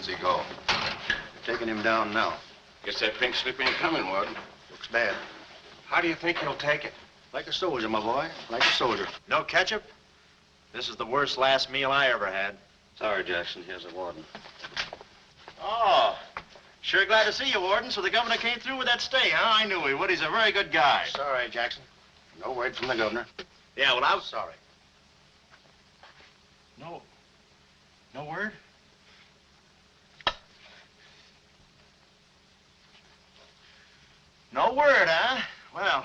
When's he go? They're taking him down now. Guess that pink slip ain't coming, Warden. Looks bad. How do you think he'll take it? Like a soldier, my boy. Like a soldier. No ketchup? This is the worst last meal I ever had. Sorry, Jackson. Here's the warden. Oh, sure glad to see you, Warden. So the governor came through with that stay, huh? I knew he would. He's a very good guy. Sorry, Jackson. No word from the governor. Yeah, well, I was... Sorry. No word? No word, huh? Well,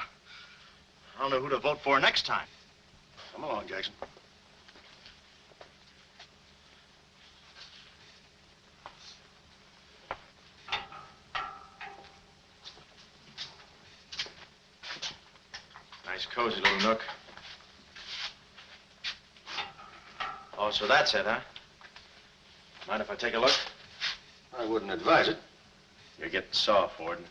I don't know who to vote for next time. Come along, Jackson. Nice, cozy little nook. Oh, so that's it, huh? Mind if I take a look? I wouldn't advise it. You're getting soft, Warden.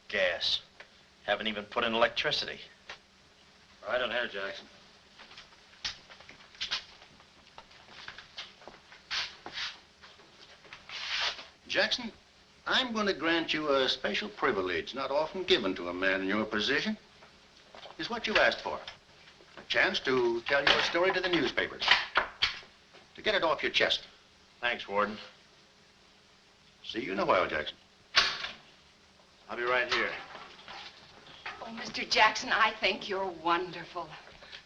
Gas. Haven't even put in electricity. Right on here, Jackson. Jackson, I'm going to grant you a special privilege not often given to a man in your position. It's what you asked for. A chance to tell your story to the newspapers. To get it off your chest. Thanks, Warden. See you in a while, Jackson. I'll be right here. Oh, Mr. Jackson, I think you're wonderful.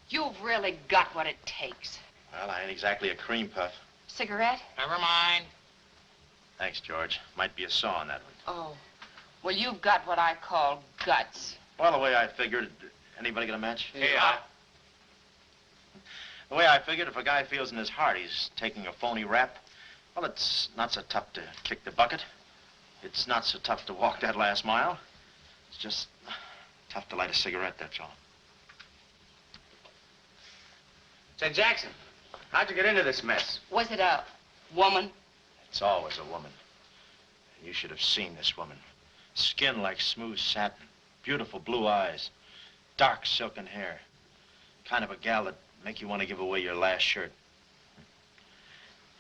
You've really got what it takes. Well, I ain't exactly a cream puff. Cigarette? Never mind. Thanks, George. Might be a saw on that one. Oh, well, you've got what I call guts. Well, the way I figured... Anybody get a match? Yeah. The way I figured, if a guy feels in his heart he's taking a phony rap, well, it's not so tough to kick the bucket. It's not so tough to walk that last mile. It's just tough to light a cigarette, that's all. Say, Jackson, how'd you get into this mess? Was it a woman? It's always a woman. And you should have seen this woman. Skin like smooth satin, beautiful blue eyes, dark silken hair. Kind of a gal that'd make you want to give away your last shirt.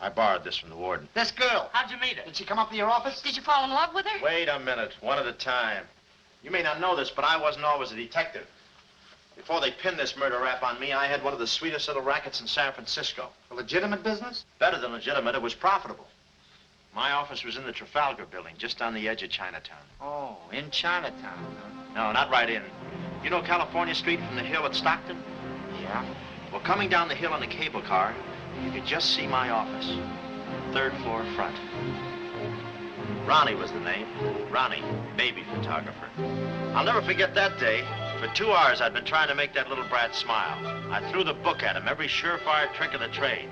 I borrowed this from the warden. This girl. How'd you meet her? Did she come up to your office? Did you fall in love with her? Wait a minute, one at a time. You may not know this, but I wasn't always a detective. Before they pinned this murder rap on me, I had one of the sweetest little rackets in San Francisco. A legitimate business? Better than legitimate, it was profitable. My office was in the Trafalgar building, just on the edge of Chinatown. Oh, in Chinatown, huh? No, not right in. You know California Street from the hill at Stockton? Yeah. Well, coming down the hill in a cable car, you could just see my office. Third floor front. Ronnie was the name. Ronnie, baby photographer. I'll never forget that day. For 2 hours, I'd been trying to make that little brat smile. I threw the book at him, every surefire trick of the trade.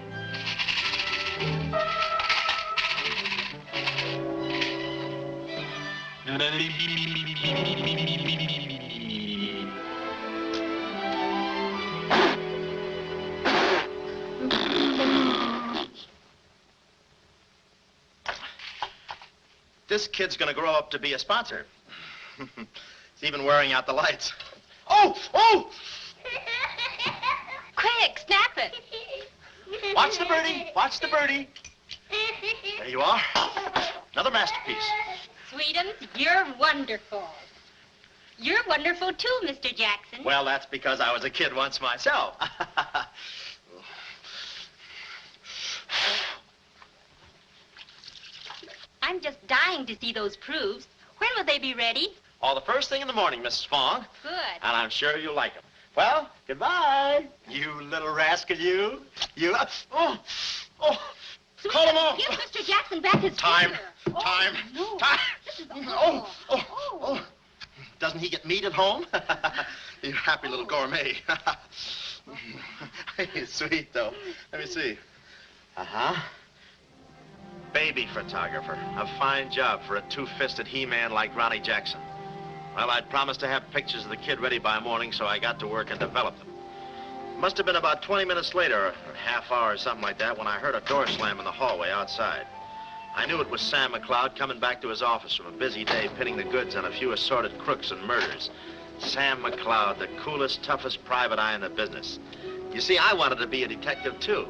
This kid's gonna grow up to be a sponsor. He's even wearing out the lights. Oh! Oh! Quick, snap it. Watch the birdie. Watch the birdie. There you are. Another masterpiece. Sweetums, you're wonderful. You're wonderful too, Mr. Jackson. Well, that's because I was a kid once myself. I'm just dying to see those proofs. When will they be ready? All the first thing in the morning, Mrs. Fong. Good. And I'm sure you'll like them. Well, goodbye. You little rascal, you. You. Oh. Call him off. Give Mr. Jackson back his Time. finger. Time. No. Time. This is Oh. Doesn't he get meat at home? You happy little gourmet. He's sweet, though. Let me see. Uh-huh. Baby photographer. A fine job for a two-fisted he-man like Ronnie Jackson. Well, I'd promised to have pictures of the kid ready by morning, so I got to work and developed them. Must have been about 20 minutes later, or a half hour or something like that, when I heard a door slam in the hallway outside. I knew it was Sam McCloud coming back to his office from a busy day pinning the goods on a few assorted crooks and murders. Sam McCloud, the coolest, toughest private eye in the business. You see, I wanted to be a detective, too.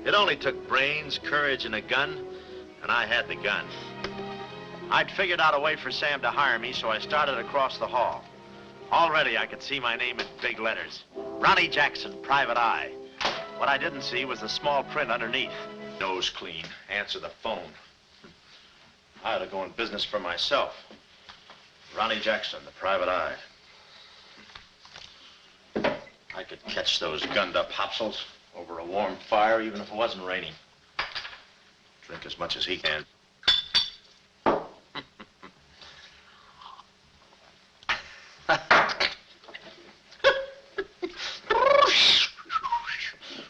It only took brains, courage, and a gun, and I had the gun. I'd figured out a way for Sam to hire me, so I started across the hall. Already, I could see my name in big letters. Ronnie Jackson, private eye. What I didn't see was the small print underneath. Nose clean, answer the phone. I ought to go in business for myself. Ronnie Jackson, the private eye. I could catch those gunned-up hopsels over a warm fire, even if it wasn't raining. Drink as much as he can.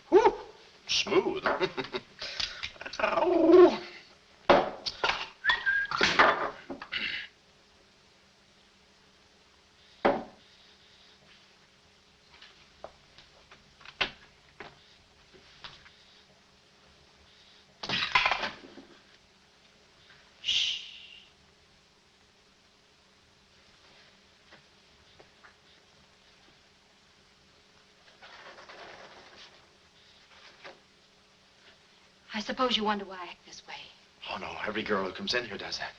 Whew, smooth. Ow. I suppose you wonder why I act this way. Oh, no, every girl who comes in here does that.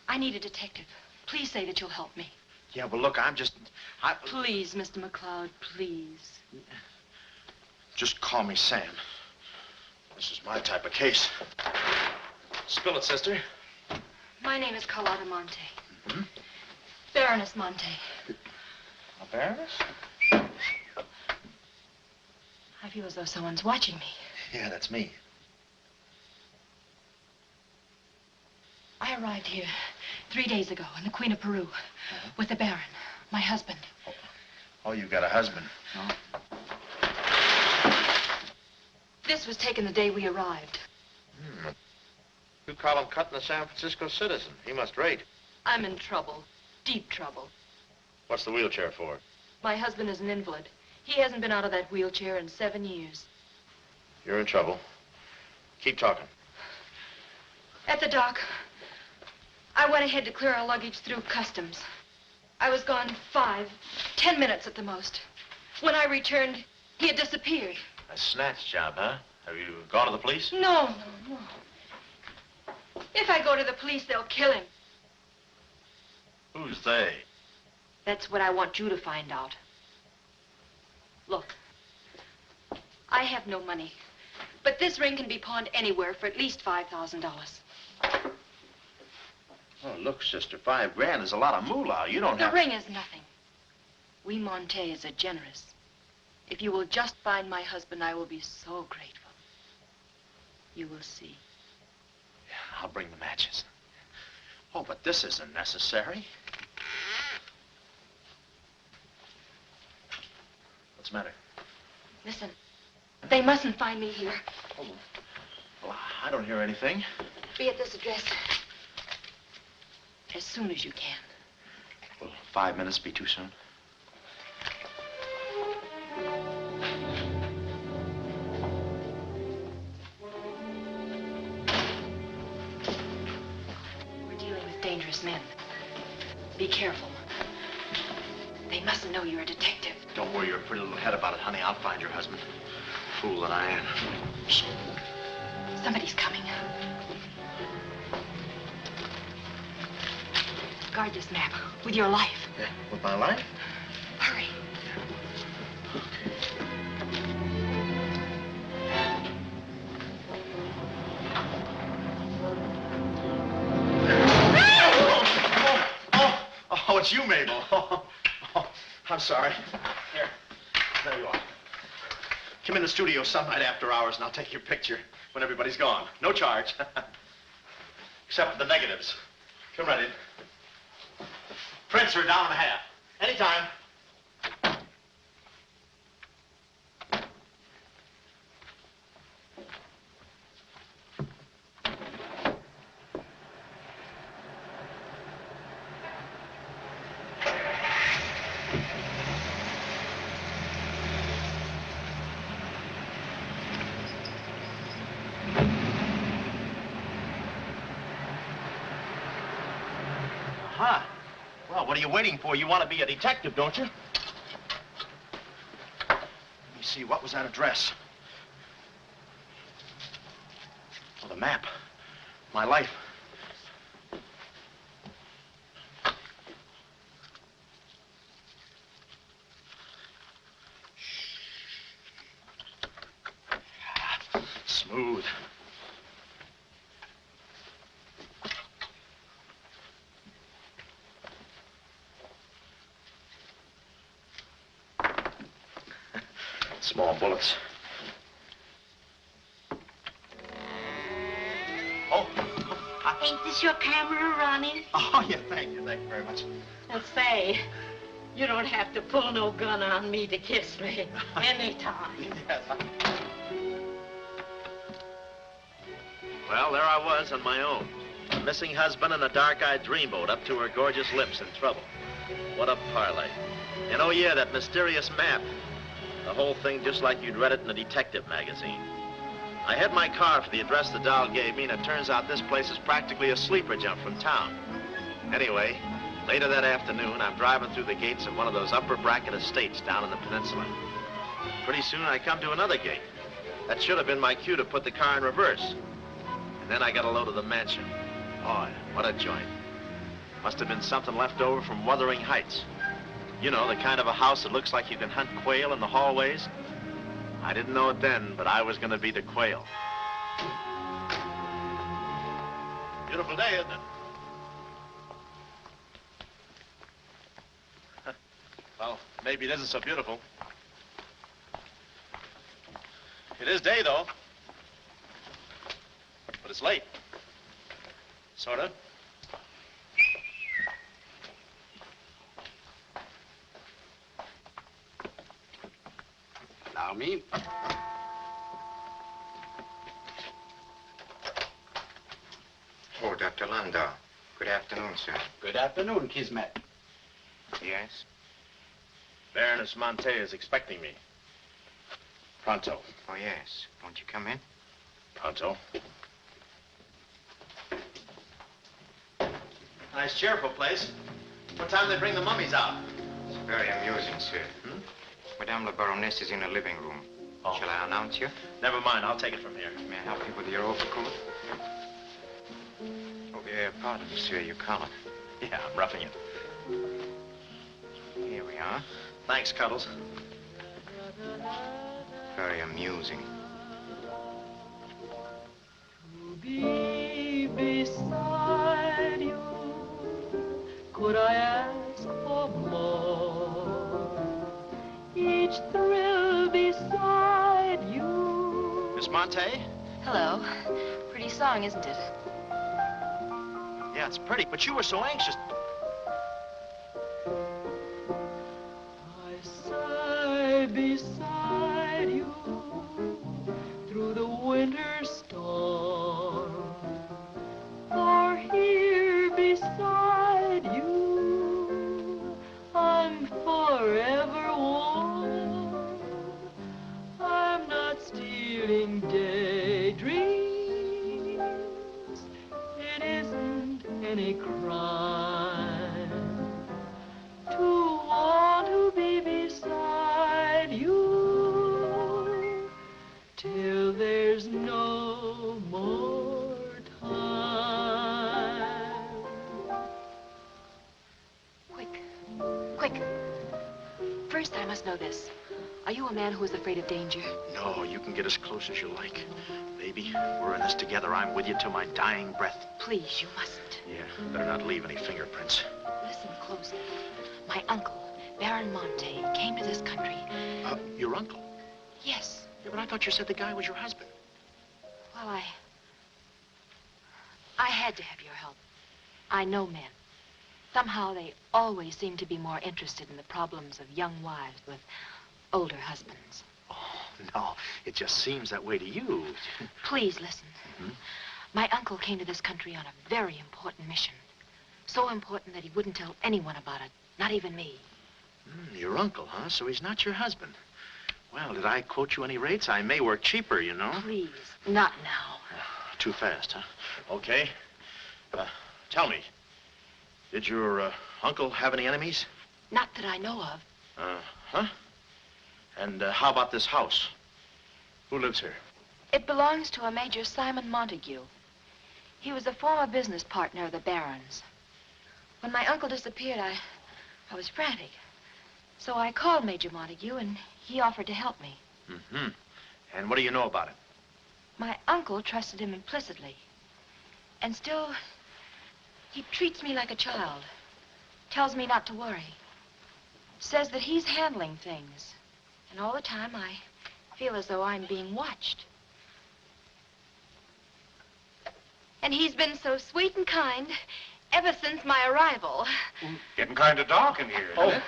I need a detective. Please say that you'll help me. Yeah, well, look, Please, Mr. McCloud, please. Just call me Sam. This is my type of case. Spill it, sister. My name is Carlotta Montay. Mm-hmm. Baroness Montay. A baroness? I feel as though someone's watching me. Yeah, that's me. I arrived here 3 days ago in the Queen of Peru with the Baron, my husband. Oh, you've got a husband. This was taken the day we arrived. You call him cutting a San Francisco citizen. He must rate. I'm in trouble, deep trouble. What's the wheelchair for? My husband is an invalid. He hasn't been out of that wheelchair in 7 years. You're in trouble. Keep talking. At the dock, I went ahead to clear our luggage through customs. I was gone 10 minutes at the most. When I returned, he had disappeared. A snatch job, huh? Have you gone to the police? No. If I go to the police, they'll kill him. Who's they? That's what I want you to find out. Look, I have no money, but this ring can be pawned anywhere for at least $5,000. Oh, look, sister, $5 grand is a lot of moolah. You don't have... The ring is nothing. We Montays are generous. If you will just find my husband, I will be so grateful. You will see. Yeah, I'll bring the matches. Oh, but this isn't necessary. What's the matter? Listen, they mustn't find me here. Oh, well, I don't hear anything. Be at this address as soon as you can. Will 5 minutes be too soon? We're dealing with dangerous men. Be careful. They mustn't know you're a detective. Don't worry your pretty little head about it, honey. I'll find your husband. Fool that I am. Somebody's coming. Guard this map with your life. Yeah, with my life? Hurry. Oh, it's you, Mabel. Oh, I'm sorry. Here, there you are. Come in the studio some night after hours, and I'll take your picture when everybody's gone. No charge. Except for the negatives. Come right in. Prints are $1.50. Anytime. Well, what are you waiting for? You want to be a detective, don't you? see, what was that address? Oh, the map. My life. Smooth. Small bullets. Oh. Ain't this your camera, Ronnie? Oh, yeah, thank you very much. And say, you don't have to pull no gun on me to kiss me anytime. Yes. Well, there I was on my own. A missing husband and a dark-eyed dreamboat up to her gorgeous lips in trouble. What a parlay. And oh, yeah, that mysterious map. The whole thing just like you'd read it in a detective magazine. I had my car for the address the doll gave me, and it turns out this place is practically a sleeper jump from town. Anyway, later that afternoon, I'm driving through the gates of one of those upper bracket estates down in the peninsula. Pretty soon, I come to another gate. That should have been my cue to put the car in reverse. And then I got a load of the mansion. Oh, what a joint. Must have been something left over from Wuthering Heights. You know, the kind of a house that looks like you can hunt quail in the hallways. I didn't know it then, but I was going to be the quail. Beautiful day, isn't it? Well, maybe it isn't so beautiful. It is day, though. But it's late. Sort of. Allow me. Oh, Dr. Landau. Good afternoon, sir. Good afternoon, Kismet. Yes? Baroness Montay is expecting me. Pronto. Oh, yes. Won't you come in? Pronto. Nice, cheerful place. What time do they bring the mummies out? It's very amusing, sir. Madame la Baroness is in the living room. Oh. Shall I announce you? Never mind, I'll take it from here. May I help you with your overcoat? Oh, yeah, pardon, sir, your collar. Yeah, I'm roughing it. Here we are. Thanks, Cuddles. Very amusing. To be beside you, could I ask for more? Each thrill beside you. Miss Montay? Hello. Pretty song, isn't it? Yeah, it's pretty, but you were so anxious. I sigh beside you through the winter storm. For here beside you, I'm forever warm. I'm not stealing daydreams. It isn't any crime to want to be beside you till there's no more time. Quick. First, I must know this. Are you a man who is afraid of danger? No, you can get as close as you like. Baby, we're in this together. I'm with you till my dying breath. Please, you mustn't. Yeah, better not leave any fingerprints. Listen closely. My uncle, Baron Montay, came to this country. Your uncle? Yes. Yeah, but I thought you said the guy was your husband. Well, I had to have your help. I know men. Somehow they always seem to be more interested in the problems of young wives with older husbands. Oh, no, it just seems that way to you. Please listen. My uncle came to this country on a very important mission. So important that he wouldn't tell anyone about it, not even me. Your uncle, huh? So he's not your husband. Well, did I quote you any rates? I may work cheaper, you know. Please, not now. Too fast, huh? Okay. Tell me, did your uncle have any enemies? Not that I know of. Huh? And how about this house? Who lives here? It belongs to a Major Simon Montague. He was a former business partner of the Baron's. When my uncle disappeared, I was frantic. So I called Major Montague, and he offered to help me. Mm-hmm. And what do you know about it? My uncle trusted him implicitly. And still, he treats me like a child. Tells me not to worry. Says that he's handling things. And all the time, I feel as though I'm being watched. And he's been so sweet and kind ever since my arrival. Getting kind of dark in here, isn't it?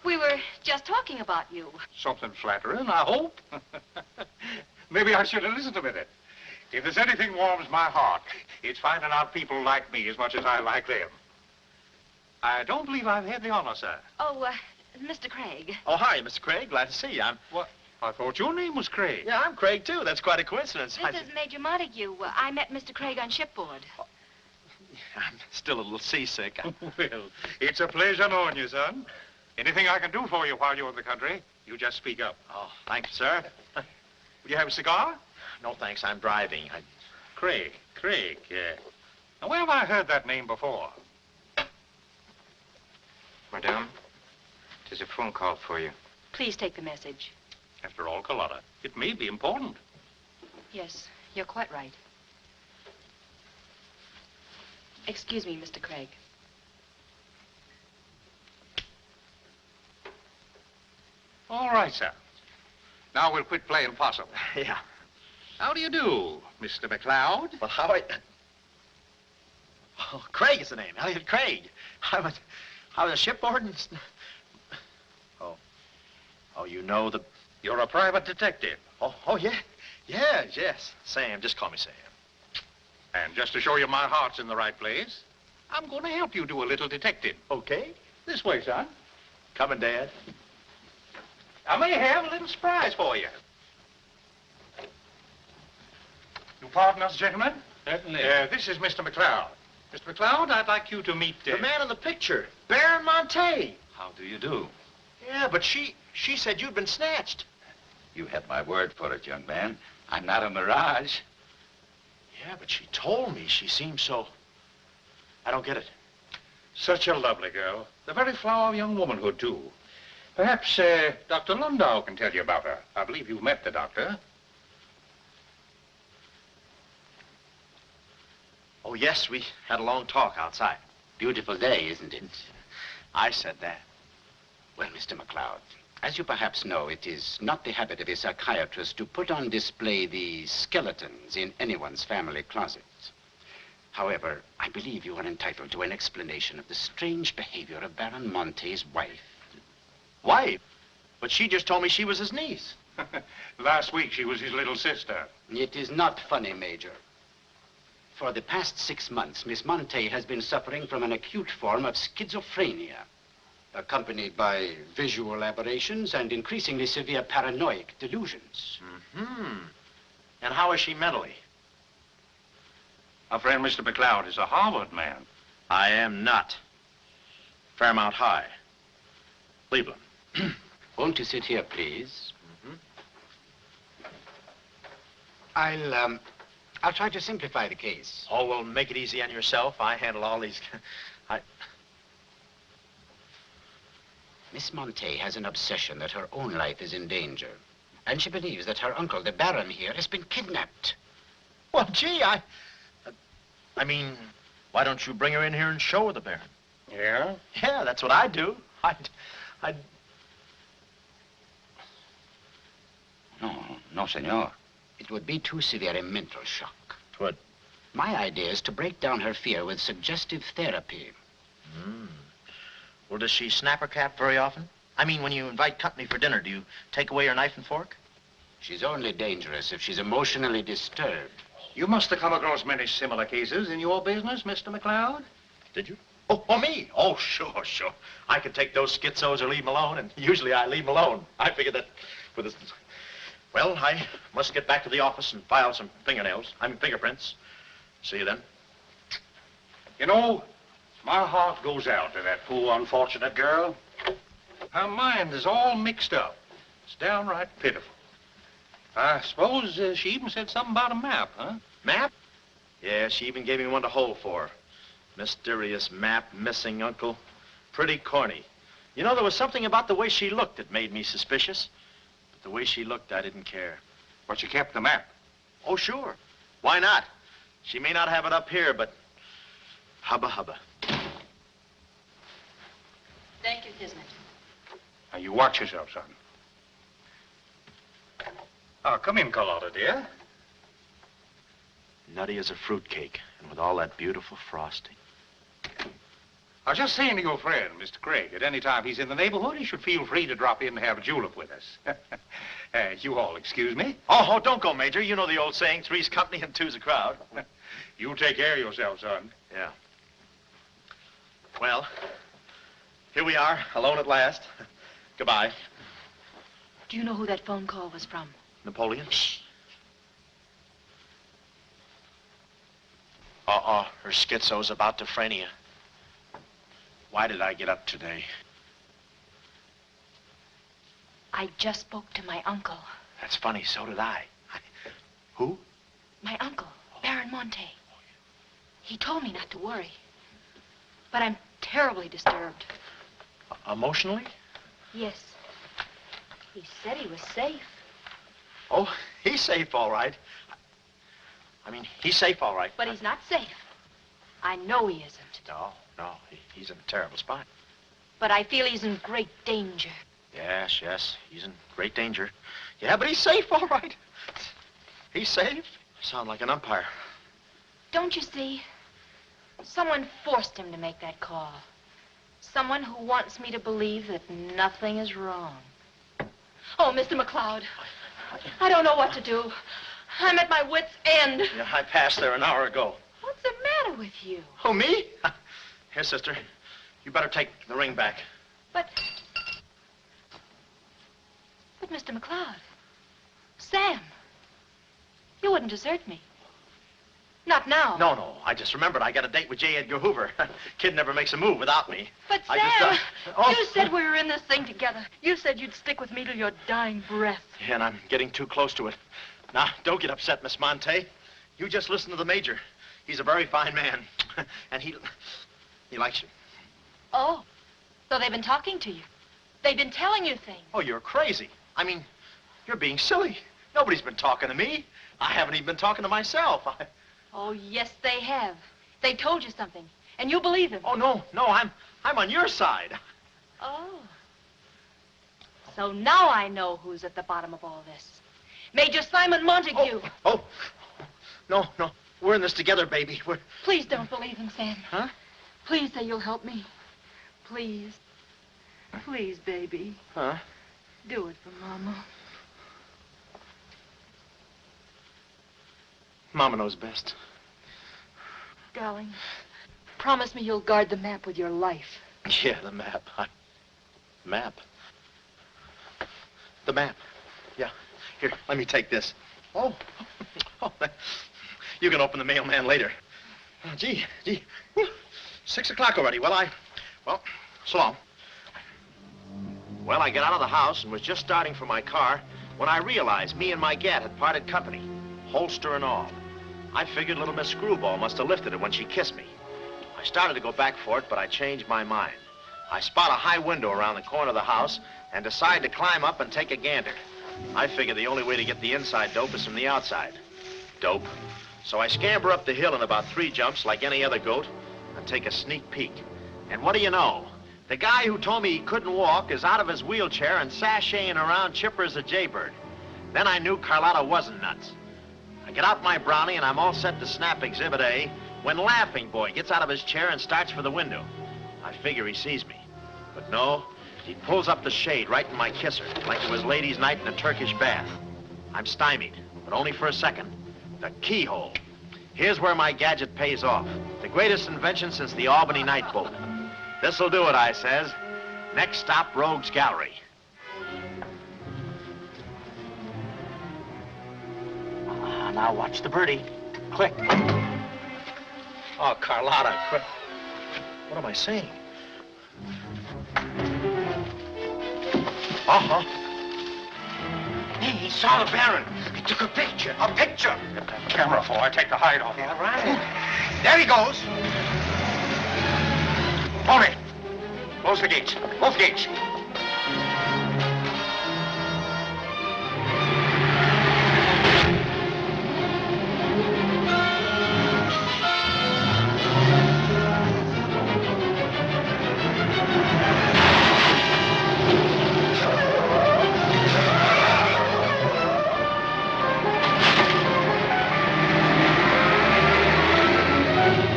We were just talking about you. Something flattering, I hope. Maybe I should have listened a minute. If there's anything warms my heart, it's finding out people like me as much as I like them. I don't believe I've had the honor, sir. Oh, Mr. Craig. Oh, hi, Mr. Craig. Glad to see you. What? I thought your name was Craig. Yeah, I'm Craig, too. That's quite a coincidence. This is Major Montague. I met Mr. Craig on shipboard. I'm still a little seasick. Well, it's a pleasure knowing you, son. Anything I can do for you while you're in the country, you just speak up. Oh, thank you, sir. Will you have a cigar? No, thanks. I'm driving. Craig. Now, where have I heard that name before? Madame, there's a phone call for you. Please take the message. After all, Carlotta, it may be important. Yes, you're quite right. Excuse me, Mr. Craig. All right, sir. Now we'll quit playing possum. Yeah. How do you do, Mr. McCloud? Well, Oh, Craig is the name. Elliot Craig. I was a shipboard and... Oh, you know the... You're a private detective. Oh, yeah. Yes. Sam, just call me Sam. And just to show you my heart's in the right place, I'm going to help you do a little detective. Okay. This way, son. Coming, Dad. I may have a little surprise for you. You pardon us, gentlemen? Certainly. This is Mr. McCloud. Mr. McCloud, I'd like you to meet... The man in the picture, Baron Montay. How do you do? Yeah, but she said you'd been snatched. You have my word for it, young man. I'm not a mirage. Yeah, but she told me she seemed so... I don't get it. Such a lovely girl. The very flower of young womanhood, too. Perhaps, Dr. Lundau can tell you about her. I believe you've met the doctor. Oh, yes, we had a long talk outside. Beautiful day, isn't it? I said that. Well, Mr. McCloud, as you perhaps know, it is not the habit of a psychiatrist to put on display the skeletons in anyone's family closet. However, I believe you are entitled to an explanation of the strange behavior of Baron Montay's wife. Wife? But she just told me she was his niece. Last week, she was his little sister. It is not funny, Major. For the past 6 months, Miss Montay has been suffering from an acute form of schizophrenia, accompanied by visual aberrations and increasingly severe paranoid delusions. Mm-hmm. And how is she mentally? Our friend Mr. McCloud is a Harvard man. I am not. Fairmount High. Cleveland. Won't you sit here, please? Mm-hmm. I'll try to simplify the case. Oh, well, make it easy on yourself. I handle all these... Miss Montay has an obsession that her own life is in danger. And she believes that her uncle, the Baron here, has been kidnapped. Well, gee, I mean, why don't you bring her in here and show her the Baron? Yeah? Yeah, that's what I'd do. No, senor. It would be too severe a mental shock. Twould. My idea is to break down her fear with suggestive therapy. Well, does she snap her cap very often? I mean, when you invite company for dinner, do you take away her knife and fork? She's only dangerous if she's emotionally disturbed. You must have come across many similar cases in your business, Mr. McCloud. Did you? Oh, me? Oh, sure. I could take those schizos or leave them alone, and usually I leave them alone. I figured that for this... Well, I must get back to the office and file some fingerprints. See you then. You know, my heart goes out to that poor, unfortunate girl. Her mind is all mixed up. It's downright pitiful. I suppose she even said something about a map, huh? Map? Yeah, she even gave me one to hold for. Mysterious map, missing uncle. Pretty corny. You know, there was something about the way she looked that made me suspicious. But the way she looked, I didn't care. But she kept the map. Oh, sure. Why not? She may not have it up here, but hubba hubba. Thank you, Kismet. Now, you watch yourself, son. Oh, come in, Carlotta, dear. Nutty as a fruitcake, and with all that beautiful frosting. I was just saying to your friend, Mr. Craig, at any time he's in the neighborhood, he should feel free to drop in and have a julep with us. You all excuse me. Oh, don't go, Major. You know the old saying, three's company and two's a crowd. You take care of yourself, son. Yeah. Well, here we are, alone at last. Goodbye. Do you know who that phone call was from? Napoleon? Her schizo's about to phrenia. Why did I get up today? I just spoke to my uncle. That's funny, so did I. Who? My uncle, Baron Montay. He told me not to worry. But I'm terribly disturbed. Emotionally? Yes. He said he was safe. Oh, he's safe, all right. I mean, he's safe, all right. But he's not safe. I know he isn't. No, he's in a terrible spot. But I feel he's in great danger. Yes, he's in great danger. Yeah, but he's safe, all right. He's safe. Sound like an umpire. Don't you see? Someone forced him to make that call. Someone who wants me to believe that nothing is wrong. Oh, Mr. McCloud, I don't know what to do. I'm at my wit's end. Yeah, I passed there an hour ago. What's the matter with you? Oh, me? Here, sister. You better take the ring back. But Mr. McCloud, Sam, you wouldn't desert me. Not now. No. I just remembered I got a date with J. Edgar Hoover. Kid never makes a move without me. But Sam, you said we were in this thing together. You said you'd stick with me till your dying breath. Yeah, and I'm getting too close to it. Now, don't get upset, Miss Montay. You just listen to the Major. He's a very fine man. And he likes you. Oh, so they've been talking to you. They've been telling you things. Oh, you're crazy. I mean, you're being silly. Nobody's been talking to me. I haven't even been talking to myself. Oh, yes, they have. They told you something, and you believe them. Oh, no, I'm on your side. Oh. So now I know who's at the bottom of all this. Major Simon Montague. Oh. No. We're in this together, baby. Please don't believe him, Sam. Huh? Please say you'll help me. Please. Please, baby. Huh? Do it for Mama. Mama knows best. Darling, promise me you'll guard the map with your life. Yeah, the map. Map? The map. Yeah. Here, let me take this. Oh. You can open the mailman later. Oh, gee. 6 o'clock already. Well, so long. Well, I got out of the house and was just starting for my car when I realized me and my gat had parted company, holster and all. I figured little Miss Screwball must have lifted it when she kissed me. I started to go back for it, but I changed my mind. I spot a high window around the corner of the house and decide to climb up and take a gander. I figure the only way to get the inside dope is from the outside. Dope. So I scamper up the hill in about 3 jumps like any other goat and take a sneak peek. And what do you know? The guy who told me he couldn't walk is out of his wheelchair and sashaying around chipper as a jaybird. Then I knew Carlotta wasn't nuts. I get out my brownie and I'm all set to snap Exhibit A when Laughing Boy gets out of his chair and starts for the window. I figure he sees me. But no, he pulls up the shade right in my kisser, like it was ladies' night in a Turkish bath. I'm stymied, but only for a second. The keyhole. Here's where my gadget pays off. The greatest invention since the Albany night boat. This'll do it, I says. Next stop, Rogue's Gallery. Now watch the birdie. Click. Oh, Carlotta, quick. What am I saying? Uh-huh. Hey, he saw the Baron. He took a picture. A picture? Get that camera for I take the hide off. All right. There he goes. Tony, close the gates. Both gates.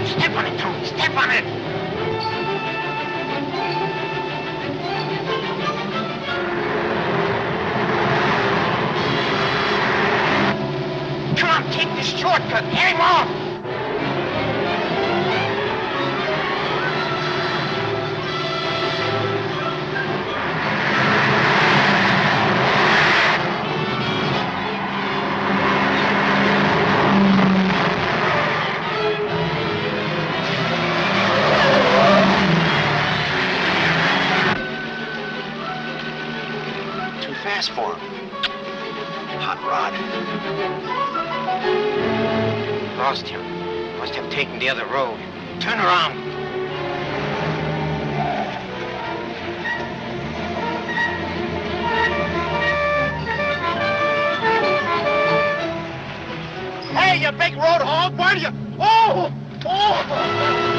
Step on it, Tony. Step on it. Come on, take this shortcut. Get him off. Too fast for him. Hot rod. Lost him. Must have taken the other road. Turn around. Hey, you big road hog, where do you... Oh! Oh!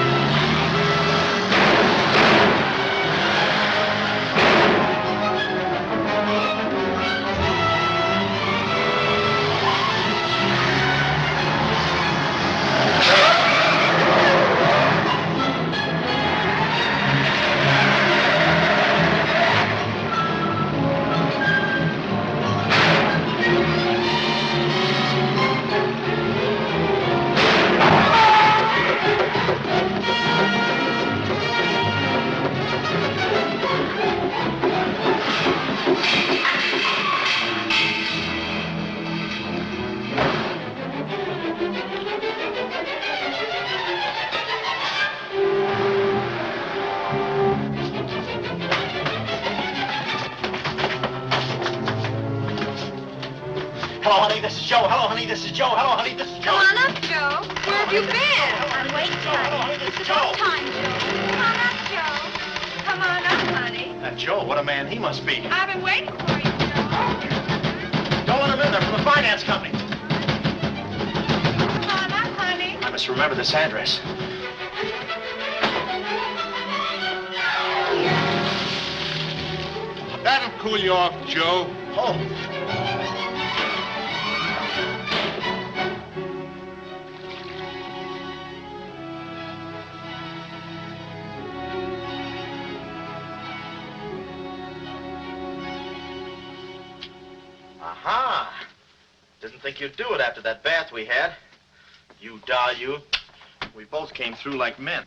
Hello, honey, this is Joe. Hello, honey, this is Joe. Hello, honey, this is Joe. Come on up, Joe. Where have you been? I'm waiting, Hello, honey. honey, this It's is about Joe. time, Joe. Come on up, Joe. Come on up, honey. That Joe, what a man he must be. I've been waiting for you, Joe. Don't let him in there from the finance company. Come on up, honey. I must remember this address. That'll cool you off, Joe. Oh. Aha! Didn't think you'd do it after that bath we had. You doll, you. We both came through like men.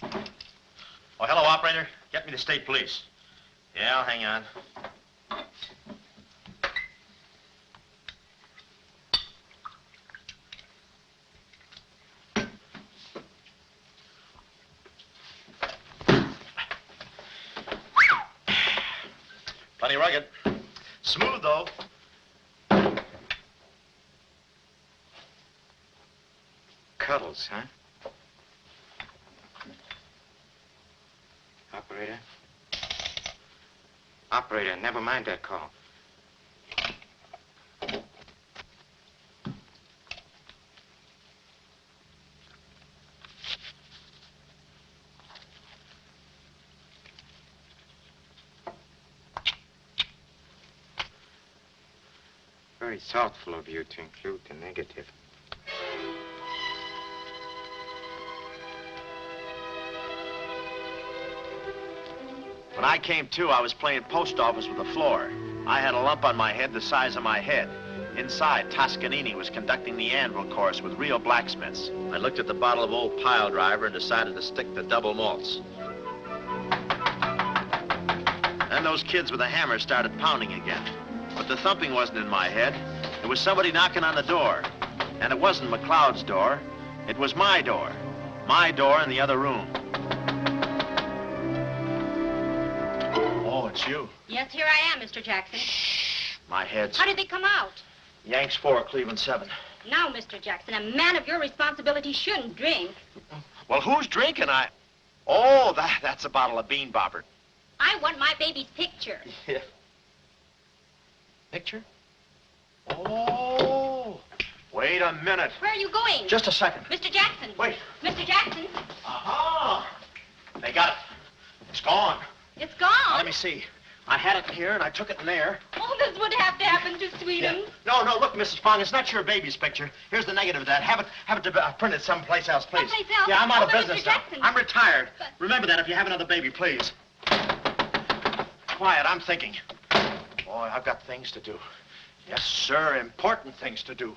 Oh, hello, operator. Get me the state police. Yeah, I'll hang on. Plenty rugged. Smooth, though. Cuddles, huh? Operator? Operator, never mind that call. Very thoughtful of you to include the negative. When I came to, I was playing post office with the floor. I had a lump on my head the size of my head. Inside, Toscanini was conducting the anvil course with real blacksmiths. I looked at the bottle of old pile driver and decided to stick to double malts. Then those kids with a hammer started pounding again. But the thumping wasn't in my head. It was somebody knocking on the door. And it wasn't McCloud's door. It was my door. My door in the other room. Oh, it's you. Yes, here I am, Mr. Jackson. Shh. My head's... How did they come out? Yanks 4, Cleveland 7. Now, Mr. Jackson, a man of your responsibility shouldn't drink. Well, who's drinking? Oh, that's a bottle of Bean Bobber. I want my baby's picture. Yeah. Picture? Oh. Wait a minute. Where are you going? Just a second. Mr. Jackson. Wait. Mr. Jackson. Aha! They got it. It's gone. It's gone. Now, let me see. I had it in here, and I took it in there. Oh, this would have to happen to Sweden. Yeah. No, look, Mrs. Fong, it's not your baby's picture. Here's the negative of that. Have it printed someplace else, please. Someplace else? Yeah, I'm out of Mr. business now. Jackson. I'm retired. But... Remember that if you have another baby, please. Quiet, I'm thinking. Boy, I've got things to do. Yes, sir, important things to do.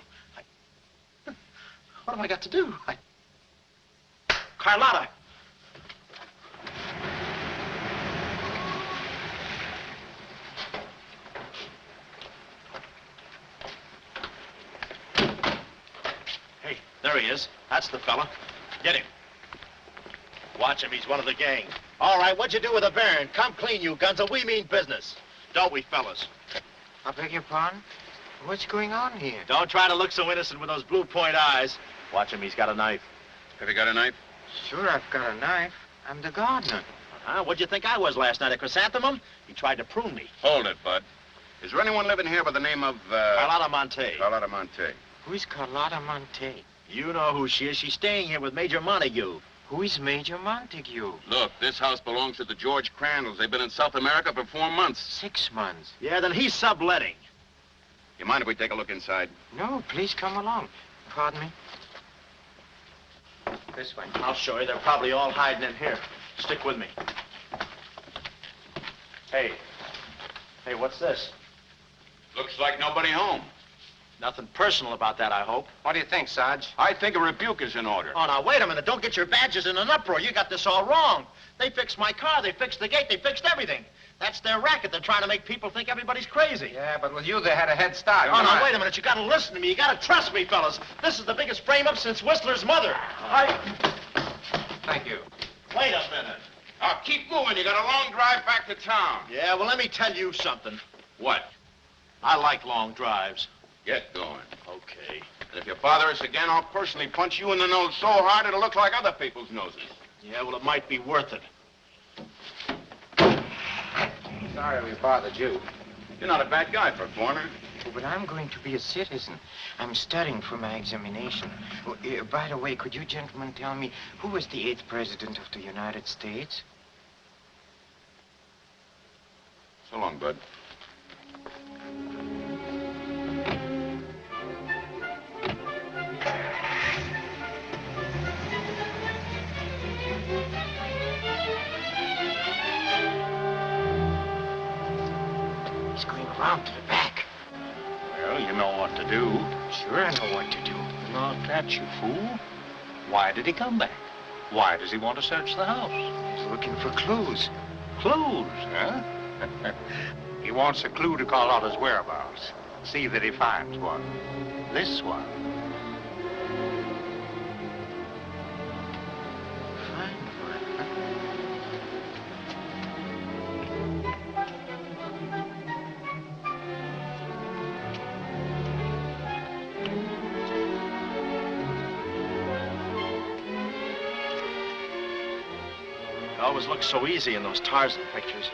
What have I got to do? Carlotta! Hey, there he is. That's the fella. Get him. Watch him. He's one of the gang. All right, what'd you do with the baron? Come clean, you guns. We mean business. Don't we, fellas? I beg your pardon? What's going on here? Don't try to look so innocent with those blue point eyes. Watch him. He's got a knife. Have you got a knife? Sure, I've got a knife. I'm the gardener. What'd you think I was last night, a chrysanthemum? He tried to prune me. Hold it, Bud. Is there anyone living here by the name of, Carlotta Montay. Carlotta Montay. Who's Carlotta Montay? You know who she is. She's staying here with Major Montague. Who is Major Montague? Look, this house belongs to the George Crandalls. They've been in South America for 4 months. 6 months. Yeah, then he's subletting. You mind if we take a look inside? No, please come along. Pardon me? This way. I'll show you. They're probably all hiding in here. Stick with me. Hey, what's this? Looks like nobody home. Nothing personal about that, I hope. What do you think, Sarge? I think a rebuke is in order. Oh, now, wait a minute. Don't get your badges in an uproar. You got this all wrong. They fixed my car. They fixed the gate. They fixed everything. That's their racket. They're trying to make people think everybody's crazy. Yeah, but with you, they had a head start. Oh, now, wait a minute. You got to listen to me. You got to trust me, fellas. This is the biggest frame-up since Whistler's mother. Thank you. Wait a minute. Now, keep moving. You got a long drive back to town. Yeah, well, let me tell you something. What? I like long drives. Get going. Okay. And if you bother us again, I'll personally punch you in the nose so hard it'll look like other people's noses. Yeah, well, it might be worth it. Sorry we bothered you. You're not a bad guy for a foreigner. Oh, but I'm going to be a citizen. I'm studying for my examination. Oh, by the way, could you gentlemen tell me who was the 8th president of the United States? So long, Bud. He's going around to the back. Well, you know what to do. Sure, I know what to do. Not that, you fool. Why did he come back? Why does he want to search the house? He's looking for clues. Clues, huh? He wants a clue to Carlotta's whereabouts. See that he finds one. This one. Find one, huh? It always looks so easy in those Tarzan pictures.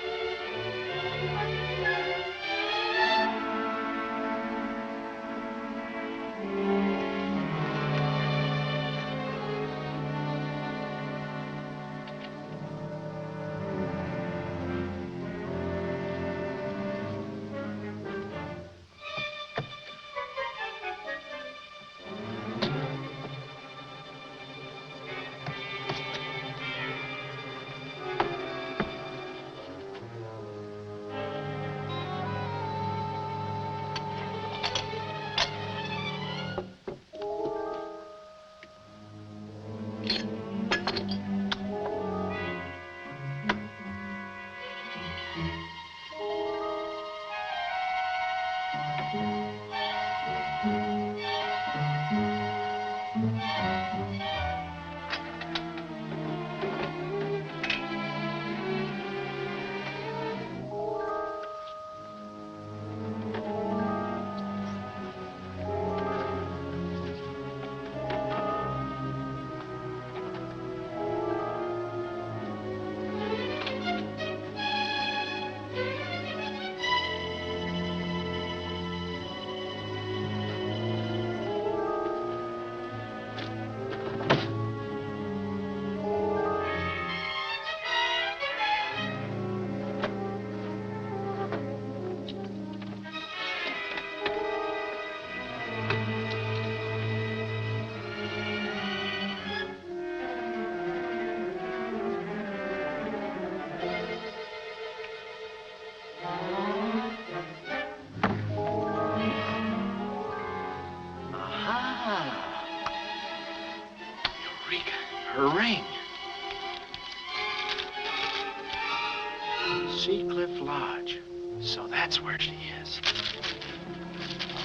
Seacliff Lodge. So that's where she is.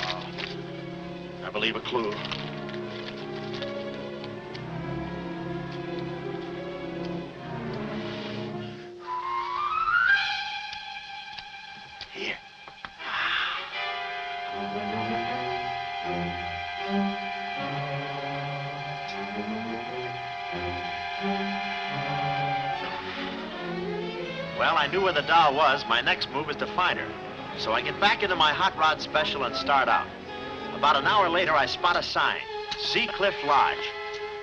Oh, I believe a clue. Here. Well, I knew where the doll was. My next move is to find her. So I get back into my hot rod special and start out. About an hour later, I spot a sign, Seacliff Lodge.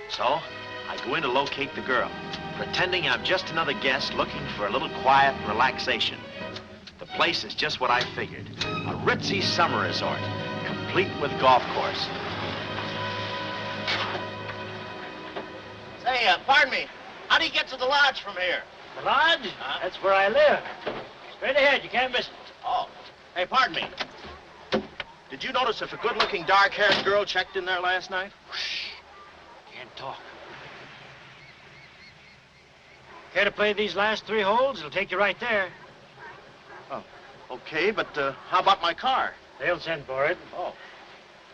So I go in to locate the girl, pretending I'm just another guest looking for a little quiet and relaxation. The place is just what I figured, a ritzy summer resort, complete with golf course. Say, pardon me, how do you get to the lodge from here? The lodge? That's where I live. Straight ahead, you can't miss it. Oh. Hey, pardon me. Did you notice if a good-looking, dark-haired girl checked in there last night? Shh. Can't talk. Care to play these last 3 holes? It'll take you right there. Oh, okay, but how about my car? They'll send for it. Oh.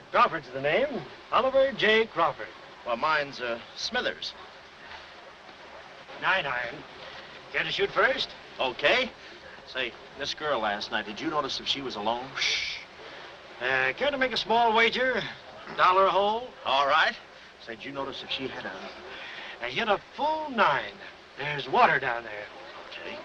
Crawford's the name. Oliver J. Crawford. Well, mine's Smithers. 9 iron. Care to shoot first? Okay. Say, this girl last night, did you notice if she was alone? Shh. Care to make a small wager? $1 a hole? All right. Say, did you notice if she had I hit a full 9. There's water down there. Okay.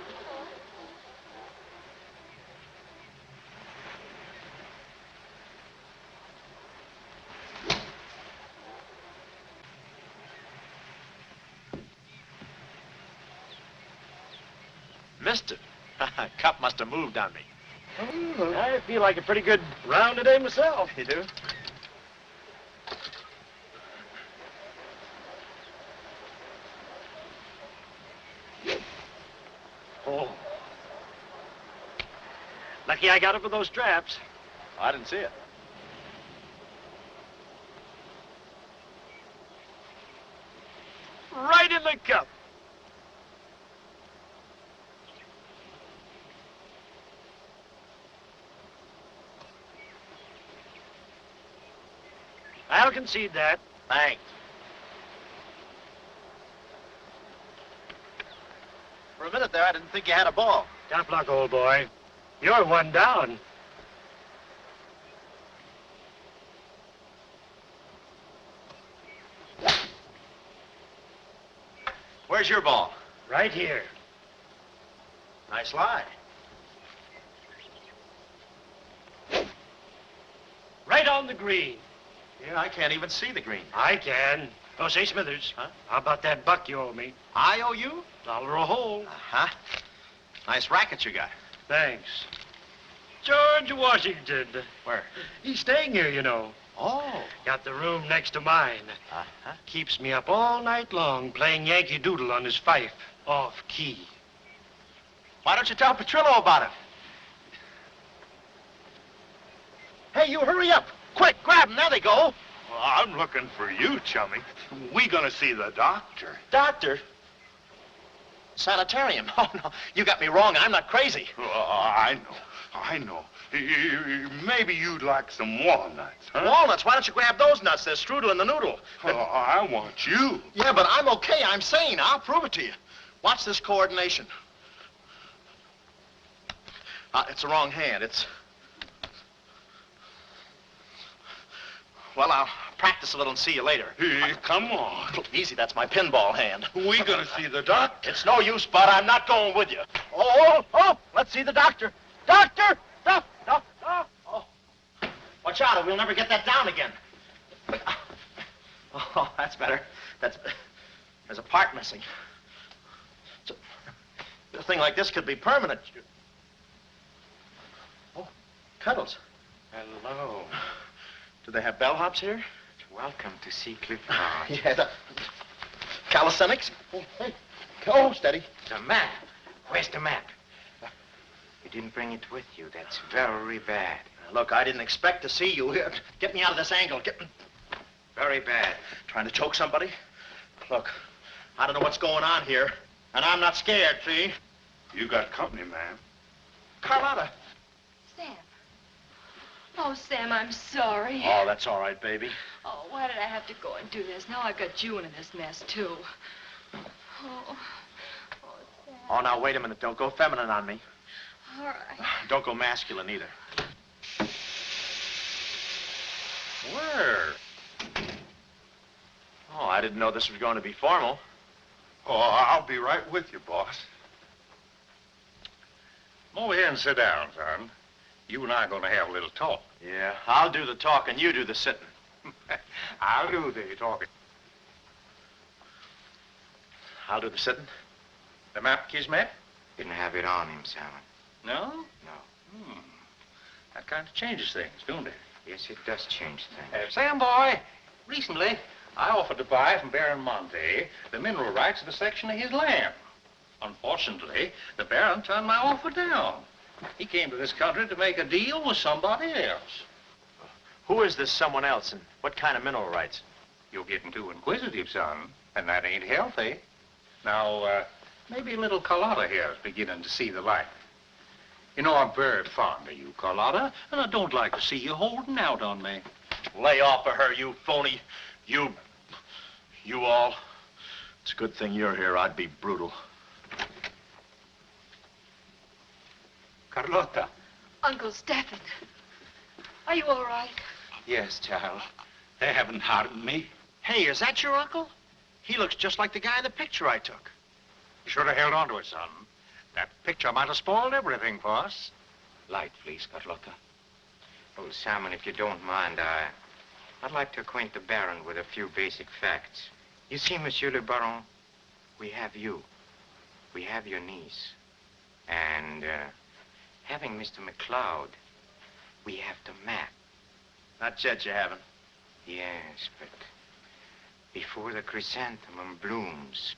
Missed it. Cup must have moved on me. I feel like a pretty good round today myself. You do? Oh. Lucky I got up with those straps. I didn't see it. Right in the cup. I'll concede that. Thanks. For a minute there, I didn't think you had a ball. Tough luck, old boy. You're 1 down. Where's your ball? Right here. Nice lie. Right on the green. Yeah, I can't even see the green. I can. Oh, say, Smithers. Huh? How about that buck you owe me? I owe you? $1 a hole. Uh-huh. Nice racket you got. Thanks. George Washington. Where? He's staying here, you know. Oh. Got the room next to mine. Uh-huh. Keeps me up all night long playing Yankee Doodle on his fife. Off key. Why don't you tell Petrillo about it? Hey, you hurry up. Quick, grab them. There they go. Well, I'm looking for you, chummy. We gonna see the doctor. Doctor? Sanitarium. Oh, no. You got me wrong. I'm not crazy. Oh, I know. Maybe you'd like some walnuts, huh? Walnuts? Why don't you grab those nuts? There's strudel in the noodle. Oh, I want you. Yeah, but I'm okay. I'm sane. I'll prove it to you. Watch this coordination. It's the wrong hand. It's... Well, I'll practice a little and see you later. Hey, come on. Easy, that's my pinball hand. We gonna see the doctor. It's no use, Bud. I'm not going with you. Oh, let's see the doctor. Doctor! Doctor! Oh. Watch out, or we'll never get that down again. Oh, that's better. There's a part missing. A thing like this could be permanent. Oh, Cuddles. Hello. Do they have bellhops here? Welcome to Seacliff Lodge. Yeah, the calisthenics. Oh, hey. Oh, steady. The map. Where's the map? You didn't bring it with you. That's very bad. Look, I didn't expect to see you here. Get me out of this angle. Very bad. Trying to choke somebody? Look, I don't know what's going on here, and I'm not scared, see? You got company, ma'am. Carlotta. Sam. Oh, Sam, I'm sorry. Oh, that's all right, baby. Oh, why did I have to go and do this? Now I've got you in this mess, too. Oh, Sam. Oh, now, wait a minute. Don't go feminine on me. All right. Don't go masculine either. Where? Oh, I didn't know this was going to be formal. Oh, I'll be right with you, boss. Come over here and sit down, son. You and I are going to have a little talk. Yeah, I'll do the talking, you do the sitting. I'll do the talking. I'll do the sitting. The map, Kismet? Didn't have it on him, Sam. No? No. That kind of changes things, don't it? Yes, it does change things. Sam, boy, recently I offered to buy from Baron Montay the mineral rights of a section of his land. Unfortunately, the Baron turned my offer down. He came to this country to make a deal with somebody else. Who is this someone else, and what kind of mineral rights? You're getting too inquisitive, son, and that ain't healthy. Now, maybe little Carlotta here is beginning to see the light. You know, I'm very fond of you, Carlotta, and I don't like to see you holding out on me. Lay off of her, you phony. You all. It's a good thing you're here. I'd be brutal. Carlotta. Uncle Stephen, are you all right? Yes, child. They haven't harmed me. Hey, is that your uncle? He looks just like the guy in the picture I took. You should have held on to it, son. That picture might have spoiled everything for us. Light, please, Carlotta. Oh, Simon, if you don't mind, I'd like to acquaint the Baron with a few basic facts. You see, Monsieur le Baron, we have you. We have your niece. And, having Mr. McCloud, we have the map. Not yet, you haven't. Yes, but before the chrysanthemum blooms,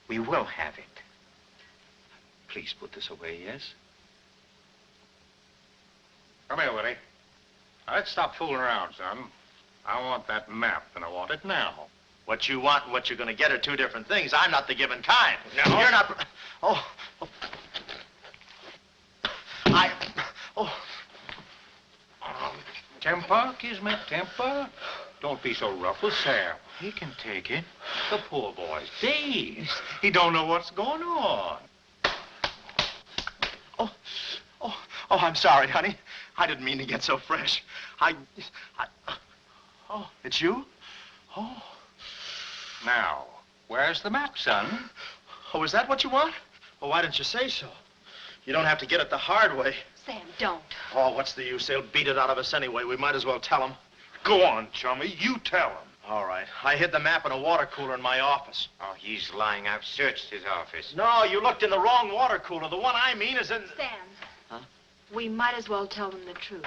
we will have it. Please put this away, yes? Come here, Willie. Now, let's stop fooling around, son. I want that map, and I want it now. What you want and what you're going to get are two different things. I'm not the given kind. No? You're not... Oh. Temper, Kismet, temper. Don't be so rough with Sam. He can take it. The poor boy's dazed. He don't know what's going on. Oh, I'm sorry, honey. I didn't mean to get so fresh. Oh, it's you? Oh. Now, where's the map, son? Oh, is that what you want? Well, why didn't you say so? You don't have to get it the hard way. Sam, don't. Oh, what's the use? They'll beat it out of us anyway. We might as well tell them. Go on, chummy. You tell him. All right. I hid the map in a water cooler in my office. Oh, he's lying. I've searched his office. No, you looked in the wrong water cooler. The one I mean is in... Sam. Huh? We might as well tell them the truth.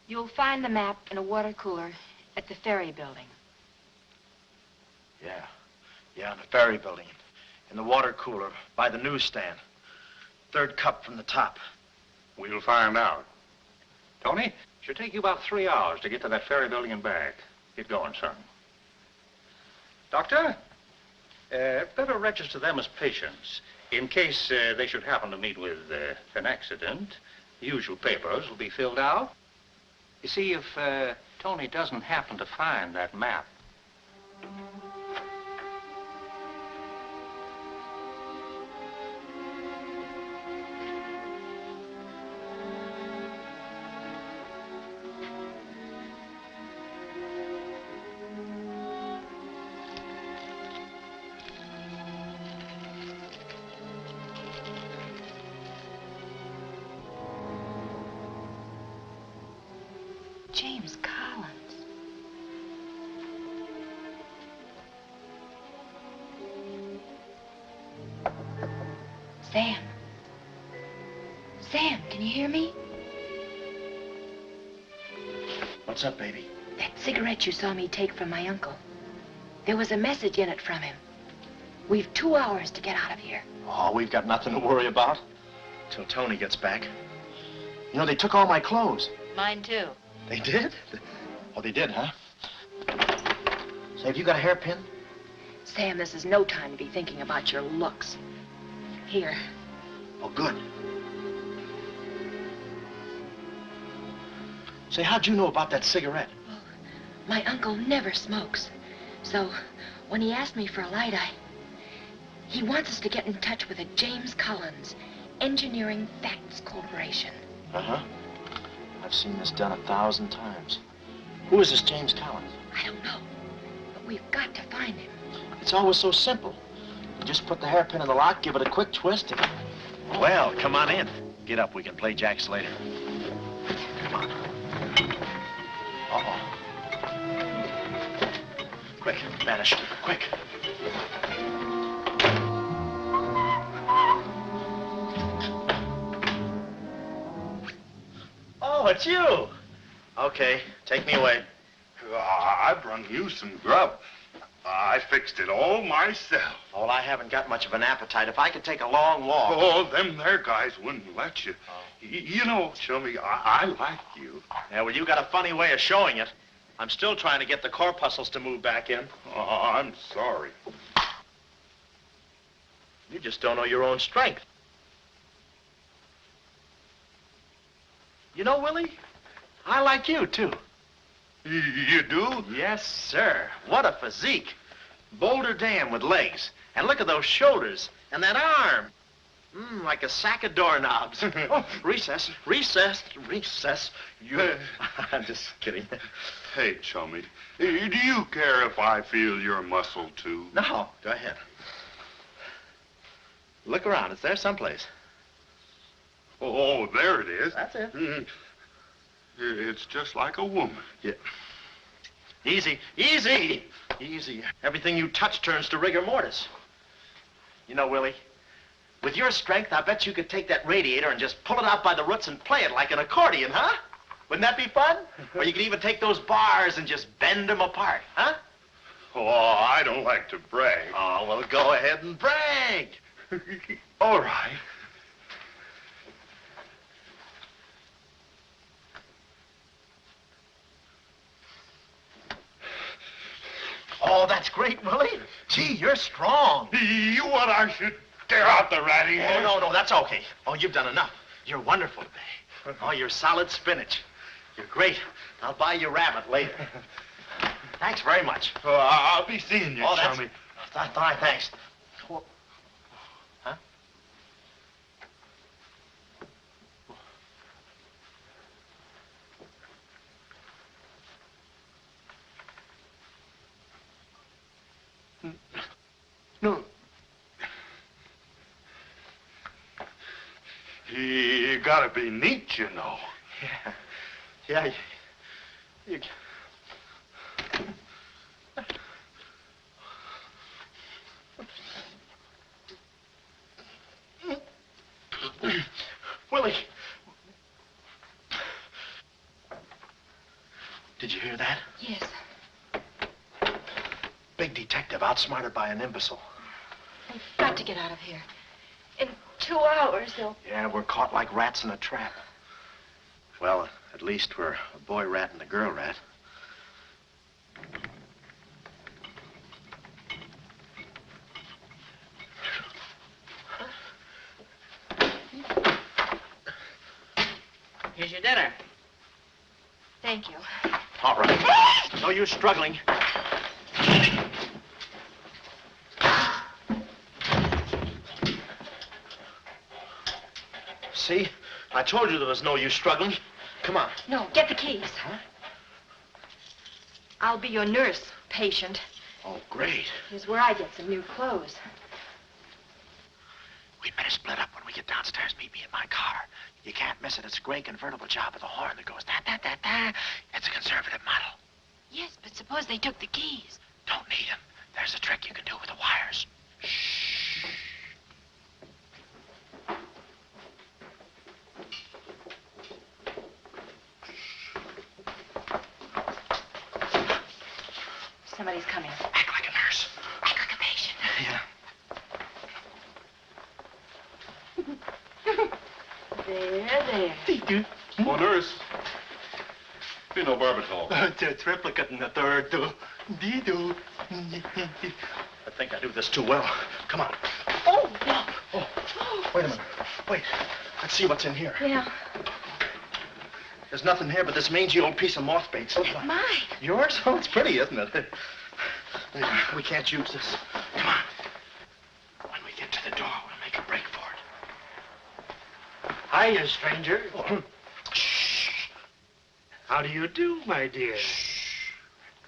You'll find the map in a water cooler at the ferry building. Yeah, in the ferry building. In the water cooler by the newsstand. Third cup from the top. We'll find out. Tony, should take you about 3 hours to get to that ferry building and back. Get going, son. Doctor, better register them as patients. In case they should happen to meet with an accident, the usual papers will be filled out. You see, if Tony doesn't happen to find that map... James Collins. Sam. Sam, can you hear me? What's up, baby? That cigarette you saw me take from my uncle. There was a message in it from him. We've 2 hours to get out of here. Oh, we've got nothing to worry about. Till Tony gets back. You know, they took all my clothes. Mine, too. They did? Oh, they did, huh? Say, have you got a hairpin? Sam, this is no time to be thinking about your looks. Here. Oh, good. Say, how'd you know about that cigarette? Well, my uncle never smokes. So, when he asked me for a light, he wants us to get in touch with a James Collins Engineering Facts Corporation. Uh-huh. I've seen this done 1,000 times. Who is this James Collins? I don't know, but we've got to find him. It's always so simple. You just put the hairpin in the lock, give it a quick twist, and... Well, come on in. Get up. We can play jacks later. Come on. Uh-oh. Quick, vanish. Quick. Oh, it's you. Okay, take me away. I brung you some grub. I fixed it all myself. Oh, well, I haven't got much of an appetite. If I could take a long walk... Oh, them there guys wouldn't let you. You know, Chummy, I like you. Yeah, well, you got a funny way of showing it. I'm still trying to get the corpuscles to move back in. Oh, I'm sorry. You just don't know your own strength. You know, Willie, I like you, too. You do? Yes, sir. What a physique. Boulder Dam with legs. And look at those shoulders. And that arm. Like a sack of doorknobs. Oh, recess, recess, recess. You... I'm just kidding. Hey, Chummy, do you care if I feel your muscle, too? No, go ahead. Look around. It's there someplace. Oh, there it is. That's it. It's just like a woman. Yeah. Easy, easy, easy. Everything you touch turns to rigor mortis. You know, Willie, with your strength, I bet you could take that radiator and just pull it out by the roots and play it like an accordion, huh? Wouldn't that be fun? Or you could even take those bars and just bend them apart, huh? Oh, I don't like to brag. Oh, well, go ahead and brag. All right. Oh, that's great, Willie. Gee, you're strong. You want I should tear out the ratty hair? Oh, no, that's okay. Oh, you've done enough. You're wonderful today. Oh, you're solid spinach. You're great. I'll buy you rabbit later. Thanks very much. Oh, I'll be seeing you, Chummy. Thanks. Huh? No. You gotta be neat, you know. Yeah. You... Willie. Did you hear that? Yes. Big detective outsmarted by an imbecile. We've got to get out of here. In 2 hours, they'll... Yeah, we're caught like rats in a trap. Well, at least we're a boy rat and a girl rat. Here's your dinner. Thank you. All right. No use struggling. See? I told you there was no use struggling. Come on. No, get the keys. Huh? I'll be your nurse, patient. Oh, great. Here's where I get some new clothes. We'd better split up when we get downstairs. Meet me in my car. You can't miss it. It's a gray convertible job with a horn that goes da-da-da-da. It's a conservative model. Yes, but suppose they took the keys. Don't need them. There's a trick you can do with the wires. Shh. Somebody's coming. Act like a nurse. Act like a patient. Yeah. There. Oh, nurse. Be no barbital. The triplicate and the third, too. Dee-doo. I think I do this too well. Come on. Oh, no. Oh. Wait a minute. Wait. Let's see what's in here. Yeah. There's nothing here but this mangy old piece of moth bait. So Mine. yours? Oh, it's pretty, isn't it? We can't use this. Come on. When we get to the door, we'll make a break for it. Hiya, stranger. Shh. How do you do, my dear?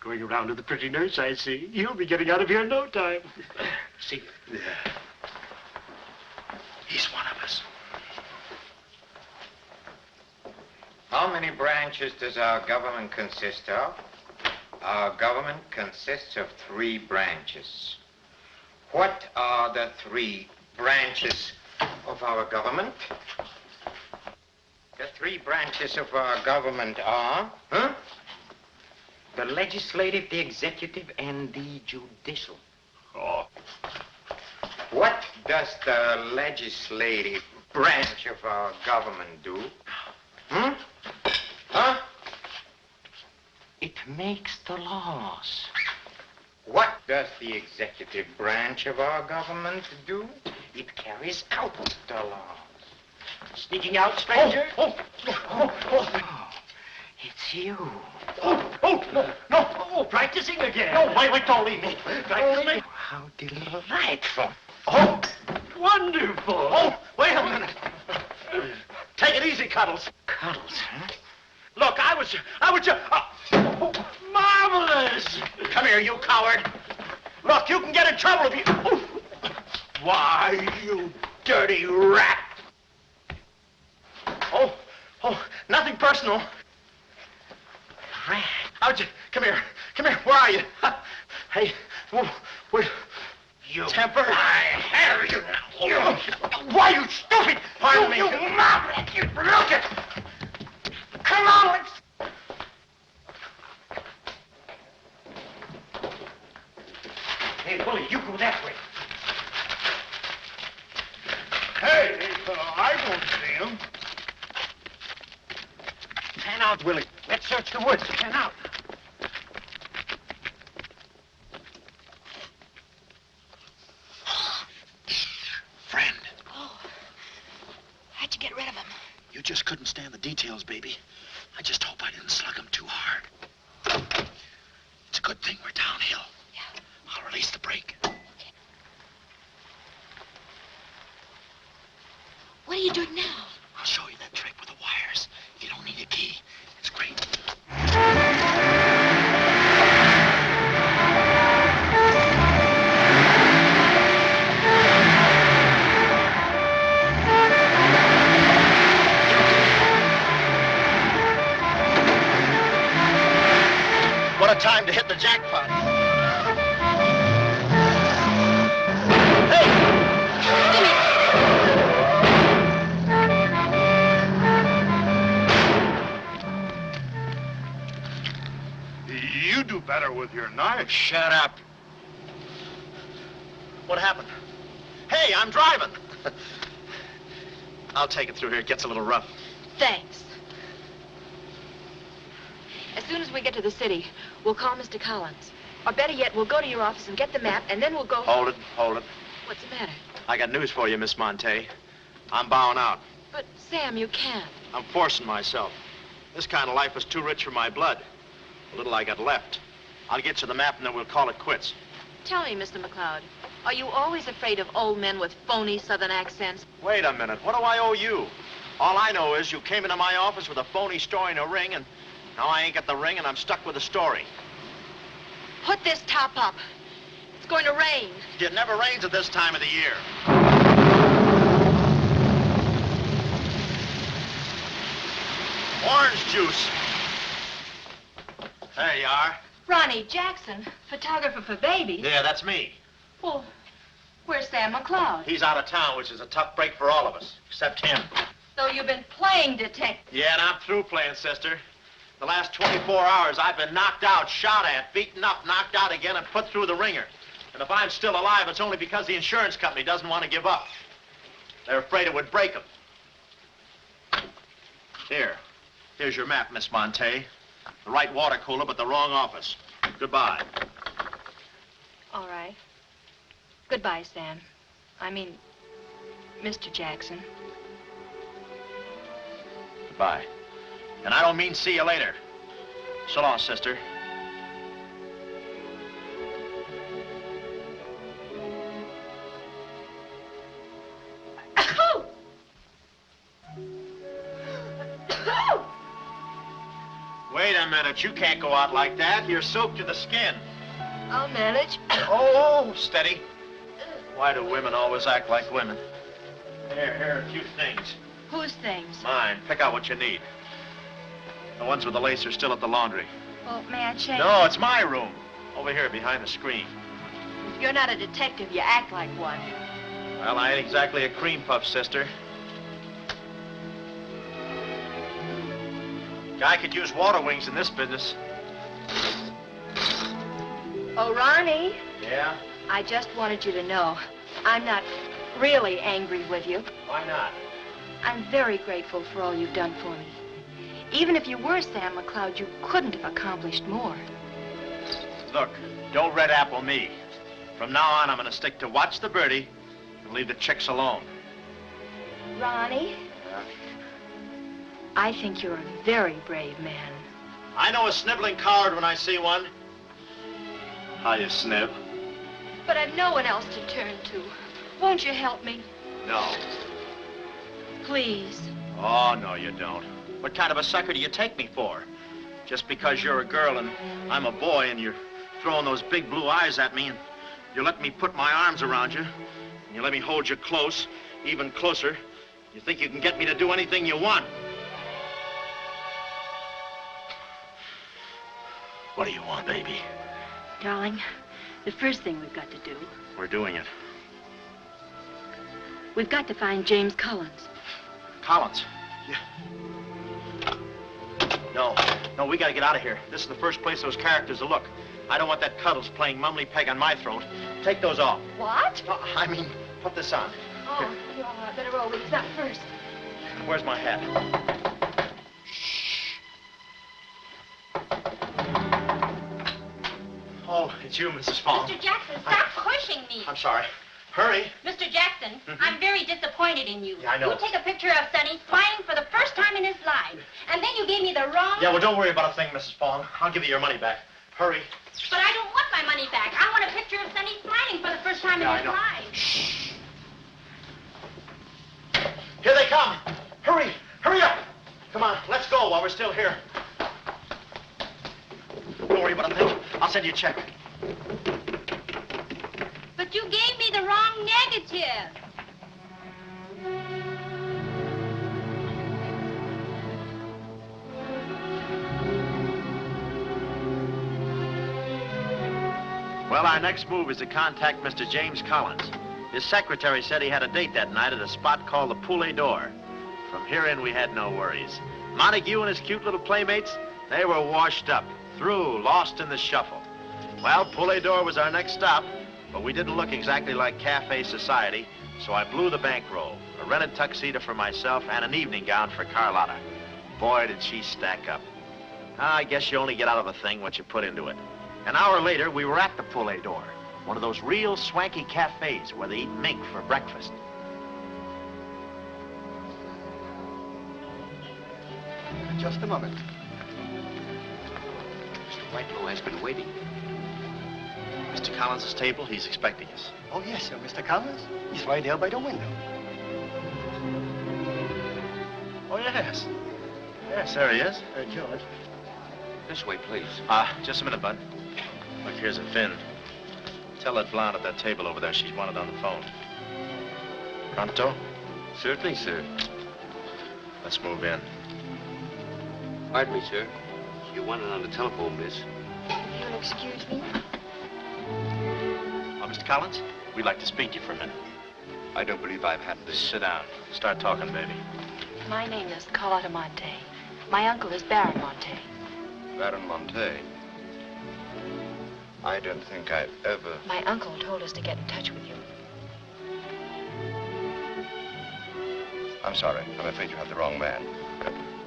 Going around to the pretty nurse, I see. You'll be getting out of here in no time. See you. Yeah. He's one of us. How many branches does our government consist of? Our government consists of 3 branches. What are the 3 branches of our government? The 3 branches of our government are, the legislative, the executive, and the judicial. Oh. What does the legislative branch of our government do? It makes the laws. What does the executive branch of our government do? It carries out the laws. Sneaking out, stranger? Oh, it's you. No, practicing again. No, wait, don't leave me. Practicing. How delightful. Oh, wonderful. Oh, wait a minute. Take it easy, Cuddles. Cuddles, huh? Look, I was just... Marvelous. Come here, you coward. Look, you can get in trouble if you... Why, you dirty rat. Oh, nothing personal. Rat. How'd you... Come here. Where are you? Hey, where... You... Temper. I have you now. Why, you stupid... Pardon me. You maverick. You look it. Come on, let's... Hey, Willie, you go that way. Hey, I don't see him. Pan out, Willie. Let's search the woods. Pan out. Friend, Oh. How'd you get rid of him? you just couldn't stand the details, baby. I just hope I didn't slug him too hard. It's a good thing we're downhill. Yeah. I'll release the brake. What are you doing now? I'll show you that trick with the wires. You don't need a key. It's great. What a time to hit the jackpot. You do better with your knife. Shut up. What happened? Hey, I'm driving. I'll take it through here. It gets a little rough. Thanks. As soon as we get to the city, we'll call Mr. Collins. Or better yet, we'll go to your office and get the map, and then we'll go... Hold it. What's the matter? I got news for you, Miss Montay. I'm bowing out. But, Sam, you can't. I'm forcing myself. This kind of life is too rich for my blood. The little I got left. I'll get you the map, and then we'll call it quits. Tell me, Mr. McCloud, are you always afraid of old men with phony southern accents? Wait a minute. What do I owe you? All I know is you came into my office with a phony story and a ring, and now I ain't got the ring, and I'm stuck with the story. Put this top up. It's going to rain. It never rains at this time of the year. Orange juice. There you are. Ronnie Jackson, photographer for Baby. Yeah, that's me. Well, where's Sam McCloud? He's out of town, which is a tough break for all of us, except him. So you've been playing detective. Yeah, and I'm through playing, sister. The last 24 hours, I've been knocked out, shot at, beaten up, knocked out again, and put through the ringer. And if I'm still alive, it's only because the insurance company doesn't want to give up. They're afraid it would break them. Here's your map, Miss Montay. The right water cooler, but the wrong office. Goodbye. All right. Goodbye, Sam. I mean, Mr. Jackson. Goodbye. And I don't mean see you later. So long, sister. Wait a minute. You can't go out like that. You're soaked to the skin. I'll manage. Oh, steady. Why do women always act like women? Here are a few things. Whose things? Mine. Pick out what you need. The ones with the lace are still at the laundry. Well, may I change? No, it's my room. Over here, behind the screen. If you're not a detective, you act like one. Well, I ain't exactly a cream puff, sister. Guy could use water wings in this business. Oh, Ronnie. Yeah? I just wanted you to know I'm not really angry with you. Why not? I'm very grateful for all you've done for me. Even if you were Sam McCloud, you couldn't have accomplished more. Look, don't red apple me. From now on, I'm going to stick to watch the birdie and leave the chicks alone. Ronnie, I think you're a very brave man. I know a sniveling coward when I see one. How you snib? But I've no one else to turn to. Won't you help me? No. Please. Oh, no, you don't. What kind of a sucker do you take me for? Just because you're a girl and I'm a boy and you're throwing those big blue eyes at me and you let me put my arms around you and you let me hold you close, even closer, you think you can get me to do anything you want. What do you want, baby? Darling, the first thing we've got to do, We're doing it. we've got to find James Collins. Collins. Yeah. No, we gotta get out of here. This is the first place those characters will look. I don't want that Cuddles playing mumbly peg on my throat. Take those off. What? I mean, put this on. Oh, you're all right. Better roll these up first. Where's my hat? Oh, it's you, Mrs. Fong. Mr. Jackson, stop pushing me. I'm sorry. Hurry. Mr. Jackson, I'm very disappointed in you. Yeah, I know. You take a picture of Sonny smiling for the first time in his life, and then you gave me the wrong... Yeah, well, don't worry about a thing, Mrs. Fong. I'll give you your money back. Hurry. But I don't want my money back. I want a picture of Sonny smiling for the first time in his life. Shh. Here they come. Hurry. Hurry up. Come on, let's go while we're still here. Don't worry about a thing. I'll send you a check. But you gave me the wrong negative. Well, our next move is to contact Mr. James Collins. His secretary said he had a date that night at a spot called the Poulet d'Or. From here in, we had no worries. Montague and his cute little playmates, they were washed up, through, lost in the shuffle. Well, Poulet d'Or was our next stop, but we didn't look exactly like cafe society, so I blew the bankroll, a rented tuxedo for myself and an evening gown for Carlotta. Boy, did she stack up. I guess you only get out of a thing what you put into it. An hour later, we were at the Poulet d'Or, one of those real swanky cafes where they eat mink for breakfast. Just a moment. Mr. Whitelaw has been waiting. Mr. Collins' table, he's expecting us. Oh, yes, sir. Mr. Collins? He's right there by the window. Oh, yes. Yes, there he is. George. This way, please. Just a minute, Bud. Look, here's a fin. Tell that blonde at that table over there she's wanted on the phone. Pronto? Certainly, sir. Let's move in. Pardon me, sir. You wanted on the telephone, miss. You'll excuse me? Mr. Collins, we'd like to speak to you for a minute. I don't believe I've had this. Sit down. Start talking, baby. My name is Carlotta Montay. My uncle is Baron Montay. Baron Montay? I don't think I've ever... My uncle told us to get in touch with you. I'm sorry. I'm afraid you have the wrong man.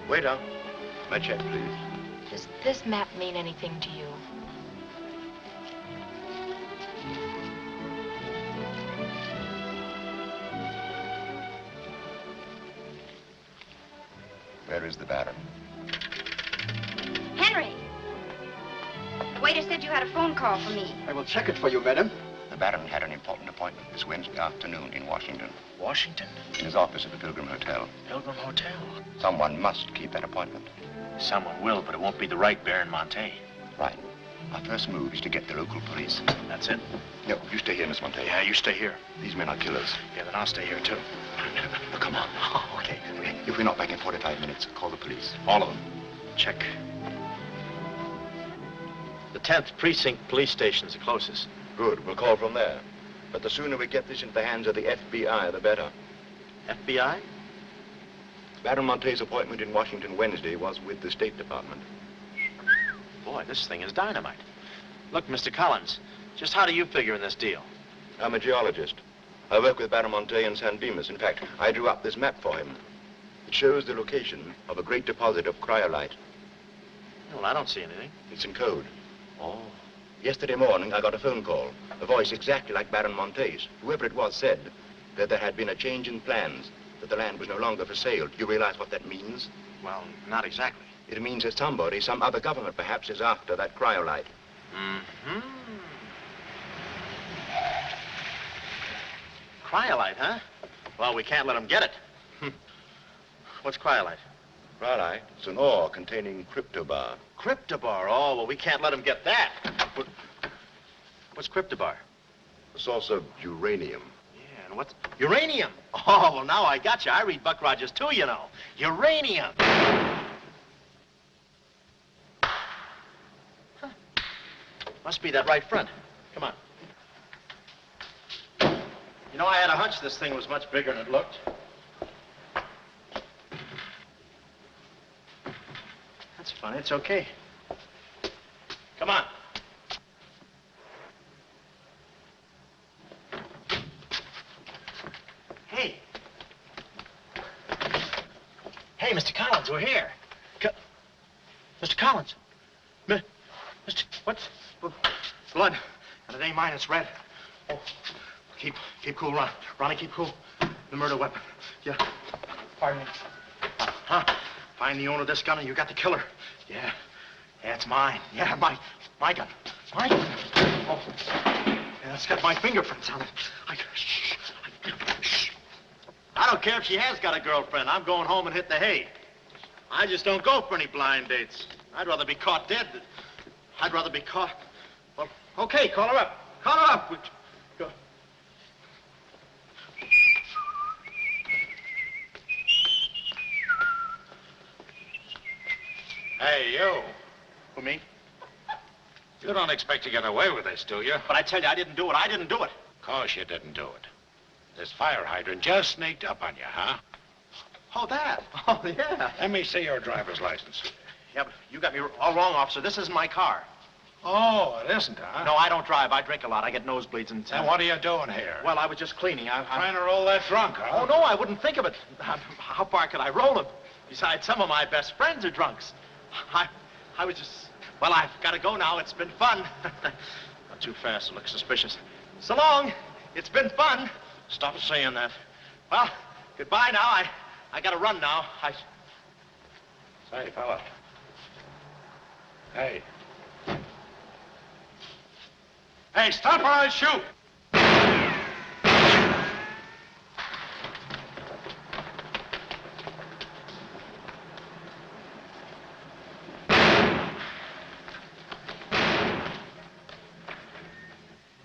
Waiter. My check, please. Does this map mean anything to you? Where is the Baron? Henry! The waiter said you had a phone call for me. I will check it for you, madam. The Baron had an important appointment this Wednesday afternoon in Washington. Washington? In his office at the Pilgrim Hotel. Pilgrim Hotel? Someone must keep that appointment. Someone will, but it won't be the right Baron Montay. Right. Our first move is to get the local police. That's it? No, you stay here, Miss Montay. Yeah, you stay here. These men are killers. Yeah, then I'll stay here, too. Come on. Oh, okay. If we're not back in 45 minutes, call the police. All of them. Check. The 10th Precinct Police Station's the closest. Good. We'll call from there. But the sooner we get this into the hands of the FBI, the better. FBI? Baron Montay's appointment in Washington Wednesday was with the State Department. Boy, this thing is dynamite. Look, Mr. Collins, just how do you figure in this deal? I'm a geologist. I work with Baron Montay in San Dimas. In fact, I drew up this map for him. It shows the location of a great deposit of cryolite. Well, I don't see anything. It's in code. Oh. Yesterday morning, I got a phone call. A voice exactly like Baron Montay's. Whoever it was said that there had been a change in plans, that the land was no longer for sale. Do you realize what that means? Well, not exactly. It means that somebody, some other government perhaps, is after that cryolite. Mm-hmm. Cryolite, huh? Well, we can't let them get it. What's cryolite? Cryolite? It's an ore containing cryptobar. Cryptobar? Oh, well, we can't let them get that. What's cryptobar? A source of uranium. Yeah, and what's... Uranium? Oh, well, now I got you. I read Buck Rogers, too, you know. Uranium. Huh. Must be that right front. Come on. You know, I had a hunch this thing was much bigger than it looked. That's funny. It's okay. Come on. Hey. Hey, Mr. Collins, we're here. Mr. Collins. Mr. What's... Blood. And it ain't mine, it's red. Oh. Keep cool, Ron. Ronnie, keep cool. The murder weapon. Yeah. Pardon me. Huh? Find the owner of this gun and you got the killer. Yeah. Yeah, it's mine. Yeah, my gun. My gun. Oh. Yeah, it's got my fingerprints on it. Shh. I don't care if she has got a girlfriend. I'm going home and hit the hay. I just don't go for any blind dates. I'd rather be caught dead than... I'd rather be caught... Well, okay, call her up. Call her up. Go. Hey, you. Who, me? You don't expect to get away with this, do you? But I tell you, I didn't do it. I didn't do it. Of course you didn't do it. This fire hydrant just sneaked up on you, huh? Oh, that? Oh, yeah. Let me see your driver's license. Yeah, but you got me all wrong, officer. This isn't my car. Oh, it isn't, huh? No, I don't drive. I drink a lot. I get nosebleeds and... Then what are you doing here? Well, I was just cleaning. I'm trying to roll that drunk, huh? Oh, no, I wouldn't think of it. How far could I roll him? Besides, some of my best friends are drunks. I was just... Well, I've got to go now. It's been fun. Not too fast. It looks suspicious. So long. It's been fun. Stop saying that. Well, goodbye now. I got to run now. Say, fella. Hey. Hey, stop or I'll shoot.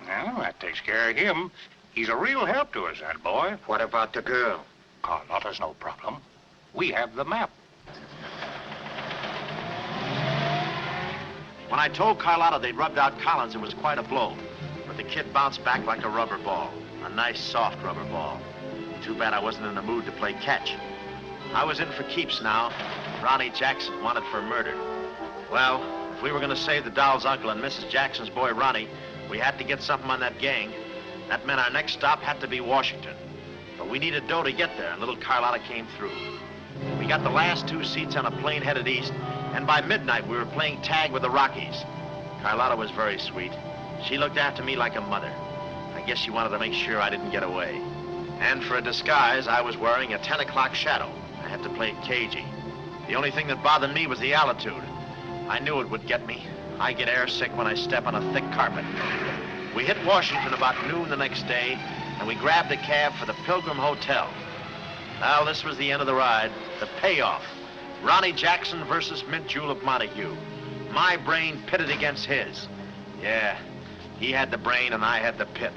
Well, that takes care of him. He's a real help to us, that boy. What about the girl? Carlotta's no problem. We have the map. When I told Carlotta they'd rubbed out Collins, it was quite a blow. But the kid bounced back like a rubber ball. A nice, soft rubber ball. Too bad I wasn't in the mood to play catch. I was in for keeps now. Ronnie Jackson wanted for murder. Well, if we were going to save the doll's uncle and Mrs. Jackson's boy, Ronnie, we had to get something on that gang. That meant our next stop had to be Washington. But we needed dough to get there, and little Carlotta came through. We got the last 2 seats on a plane headed east, and by midnight we were playing tag with the Rockies. Carlotta was very sweet. She looked after me like a mother. I guess she wanted to make sure I didn't get away. And for a disguise, I was wearing a 10 o'clock shadow. I had to play it cagey. The only thing that bothered me was the altitude. I knew it would get me. I get airsick when I step on a thick carpet. We hit Washington about noon the next day, and we grabbed a cab for the Pilgrim Hotel. Well, this was the end of the ride, the payoff. Ronnie Jackson versus Mint Julep Montague. My brain pitted against his. Yeah, he had the brain and I had the pit.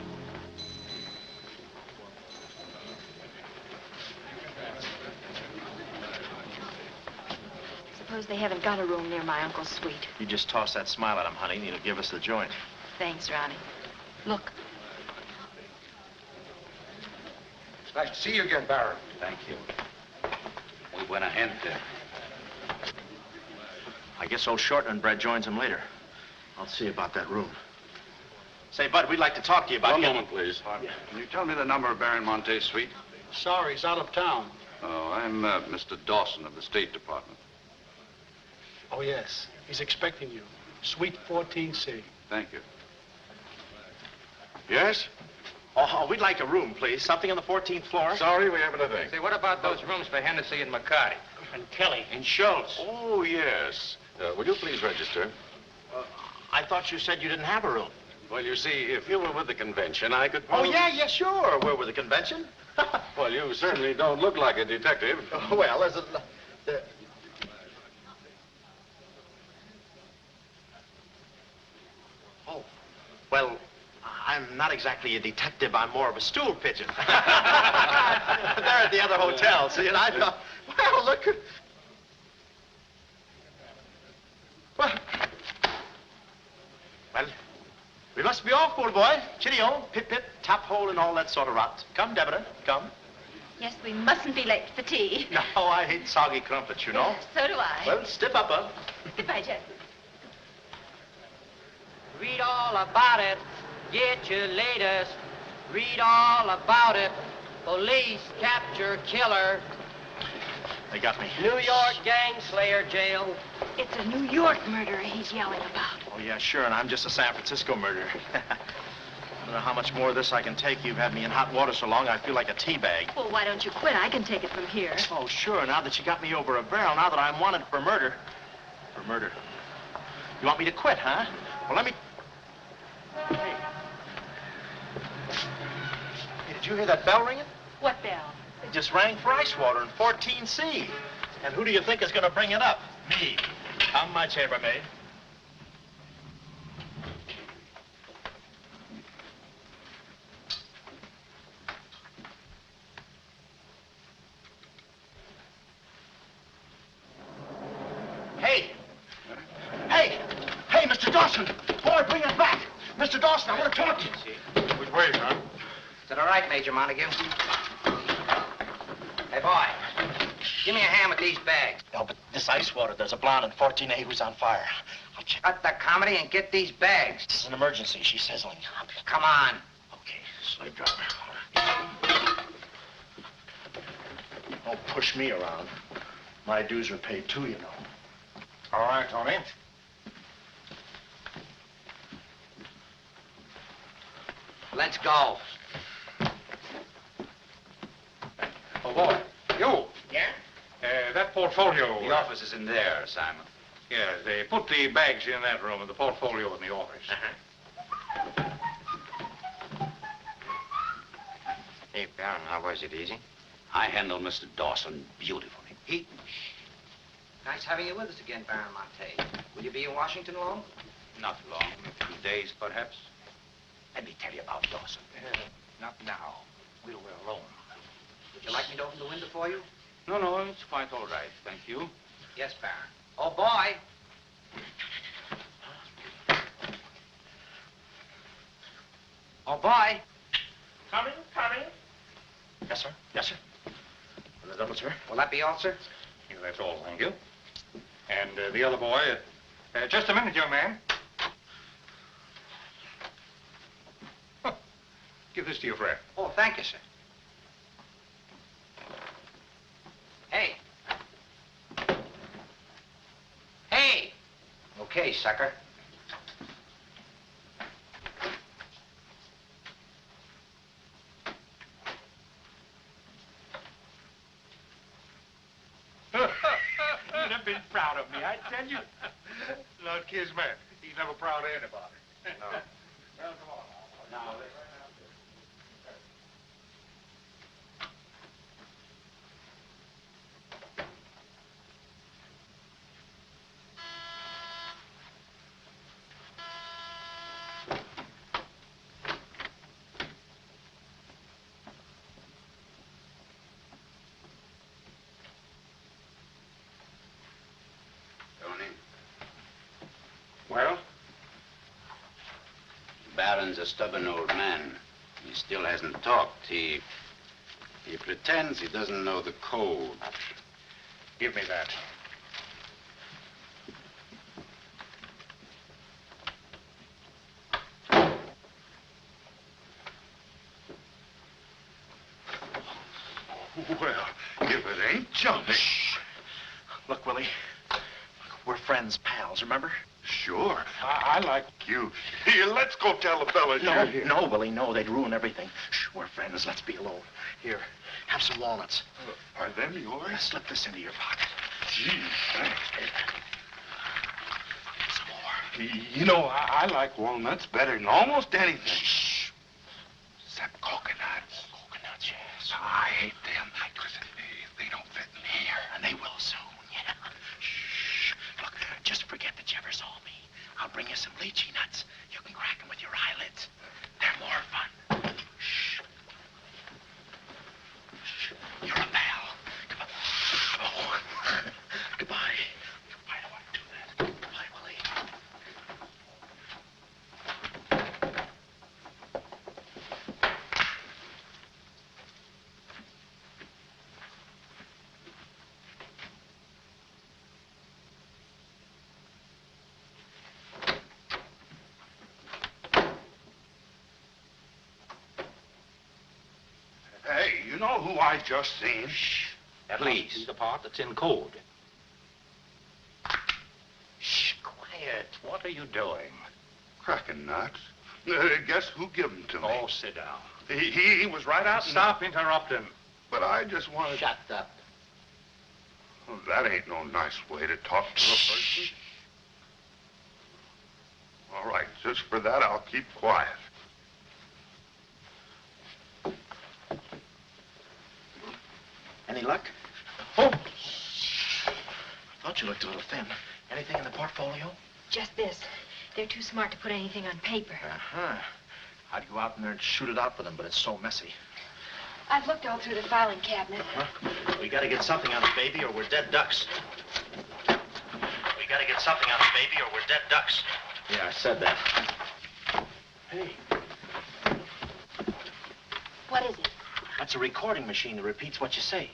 Suppose they haven't got a room near my uncle's suite. You just toss that smile at him, honey, and he'll give us the joint. Thanks, Ronnie. Look. It's nice to see you again, Baron. Thank you. Muy buena gente. I guess old Shortland joins him later. I'll see about that room. Say, Bud, we'd like to talk to you about... One moment, please. Can you tell me the number of Baron Montay's suite? Sorry, he's out of town. Oh, I'm Mr. Dawson of the State Department. Oh, yes. He's expecting you. Suite 14C. Thank you. Yes? Oh, we'd like a room, please. Something on the 14th floor. Sorry, we haven't a thing. Say, what about those rooms for Hennessy and McCarty? And Kelly. And Schultz. Oh, yes. Will you please register? I thought you said you didn't have a room. Well, you see, if you were with the convention, I could... Oh, yeah, sure. We're with the convention. Well, you certainly don't look like a detective. Oh, well, there's a... Oh, well, I'm not exactly a detective. I'm more of a stool pigeon. They're at the other hotel, see, and I thought, well, look... Well, we must be off, old boy. Chitty-o, pip-pip, tap-hole, and all that sort of rot. Come, Deborah, come. Yes, we mustn't be late for tea. No, I hate soggy crumpets, you know. So do I. Well, stiff up, huh? Goodbye, Jack. Read all about it. Get your latest. Read all about it. Police capture killer. They got me. New York gang slayer jail. It's a New York murderer he's yelling about. Oh, yeah, sure, and I'm just a San Francisco murderer. I don't know how much more of this I can take. You've had me in hot water so long, I feel like a tea bag. Well, why don't you quit? I can take it from here. Oh, sure, now that you got me over a barrel, now that I'm wanted for murder. For murder. You want me to quit, huh? Well, let me... Hey. Hey, did you hear that bell ringing? What bell? It just rang for ice water in 14C. And who do you think is going to bring it up? Me. How much, chambermaid? Hey! Hey! Hey, Mr. Dawson! Boy, bring it back! Mr. Dawson, I want to talk to you. Which way, son? Is that all right, Major Montague? Hey, boy, give me a hand with these bags. No, but this ice water, there's a blonde in 14A who's on fire. I'll check. Cut the comedy and get these bags. This is an emergency. She's sizzling. Come on. Okay, slave driver. Don't push me around. My dues are paid too, you know. All right, Tony. Let's go. Oh, boy. You. Yeah? That portfolio... The office is in there, Simon. Yeah, they put the bags in that room and the portfolio in the office. Hey, Baron, how was it? Easy? I handled Mr. Dawson beautifully. Nice having you with us again, Baron Montay. Will you be in Washington long? Not long, a few days, perhaps. Let me tell you about Dawson. Not now. We're alone. Would you like me to open the window for you? No, it's quite all right, thank you. Yes, Baron. Oh, boy. Oh, boy. Coming. Yes, sir. Yes, sir. The double, sir. Will that be all, sir? Yeah, that's all, thank you. And the other boy, just a minute, young man. Huh. Give this to your friend. Oh, thank you, sir. Hey. Hey. Okay, sucker. I've been proud of me, I tell you. Not Kismet. He's never proud of anybody. No. Well, come on now. Well? Baron's a stubborn old man. He still hasn't talked. He pretends he doesn't know the code. Give me that. Well, if it ain't Johnny. Look, Willie, we're friends, pals, remember? Sure. I like you. Here, let's go tell the fellas No, you're here. no, Willie, no. They'd ruin everything. Shh, we're friends. Let's be alone. Here, have some walnuts. Are them yours? Now, slip this into your pocket. Gee, thanks. Some more. You know, I like walnuts better than almost anything. Shh. Except coconuts. Coconuts, yes. I hate them because they don't fit in here. And they will soon, yeah. Shh. Look, just forget that you ever saw me. I'll bring you some lychee nuts. You can crack them with your eyelids. They're more fun. Shh. Shh. You're a pal. Come on. Oh. Goodbye. Why do I do that? Goodbye, Willie. Hey, you know who I just seen? Please. The part that's in code. Shh, Quiet. What are you doing? cracking nuts. Guess who gave them to me? Oh, sit down. He was right out. Stop interrupting. But I just wanted. Shut up. Well, that ain't no nice way to talk to a person. All right, just for that, I'll keep quiet. Any luck? Oh! Thought you looked a little thin. Anything in the portfolio? Just this. They're too smart to put anything on paper. Uh-huh. I'd go out in there and shoot it out for them, but it's so messy. I've looked all through the filing cabinet. Uh-huh. We gotta get something on it, baby, or we're dead ducks. We gotta get something on it, baby, or we're dead ducks. Yeah, I said that. Hey. What is it? That's a recording machine that repeats what you say.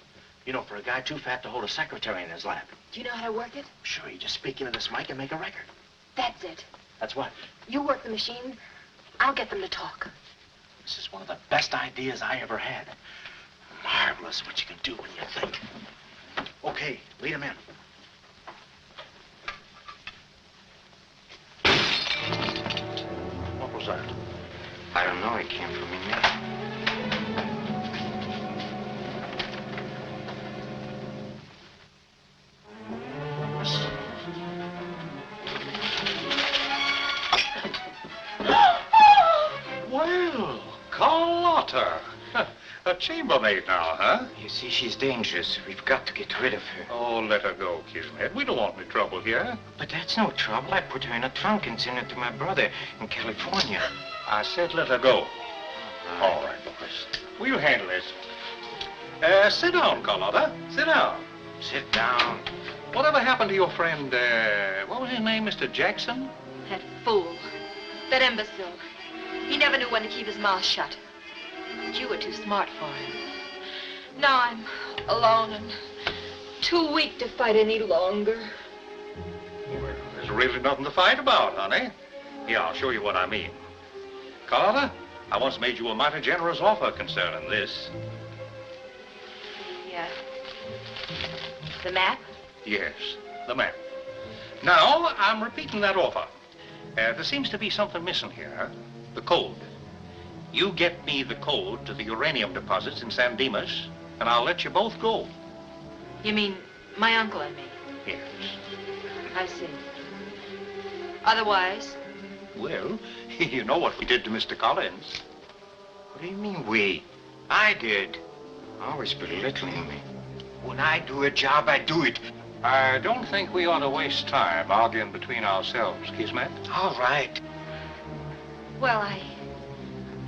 You know, for a guy too fat to hold a secretary in his lap. Do you know how to work it? Sure, you just speak into this mic and make a record. That's it. That's what? You work the machine. I'll get them to talk. This is one of the best ideas I ever had. Marvelous what you can do when you think. Okay, lead him in. What was that? I don't know. It came from in there. Well, Carlotta. A chambermaid now, huh? You see, she's dangerous. We've got to get rid of her. Oh, let her go, Kismet. We don't want any trouble here. But that's no trouble. I put her in a trunk and sent her to my brother in California. I said let her go. All right, boys. We'll handle this. Sit down, Carlotta. Sit down. Sit down. Whatever happened to your friend, what was his name, Mr. Jackson? That fool. That imbecile. He never knew when to keep his mouth shut. But you were too smart for him. Now I'm alone and too weak to fight any longer. Well, there's really nothing to fight about, honey. Here, I'll show you what I mean. Carlotta, I once made you a mighty generous offer concerning this. Yeah. The map? Yes, the map. Now, I'm repeating that offer. There seems to be something missing here. The code. You get me the code to the uranium deposits in San Dimas, and I'll let you both go. You mean my uncle and me? Yes. I see. Otherwise? Well, you know what we did to Mr. Collins. What do you mean, we? I did. Always belittling me. When I do a job, I do it. I don't think we ought to waste time arguing between ourselves, Kismet. All right. Well,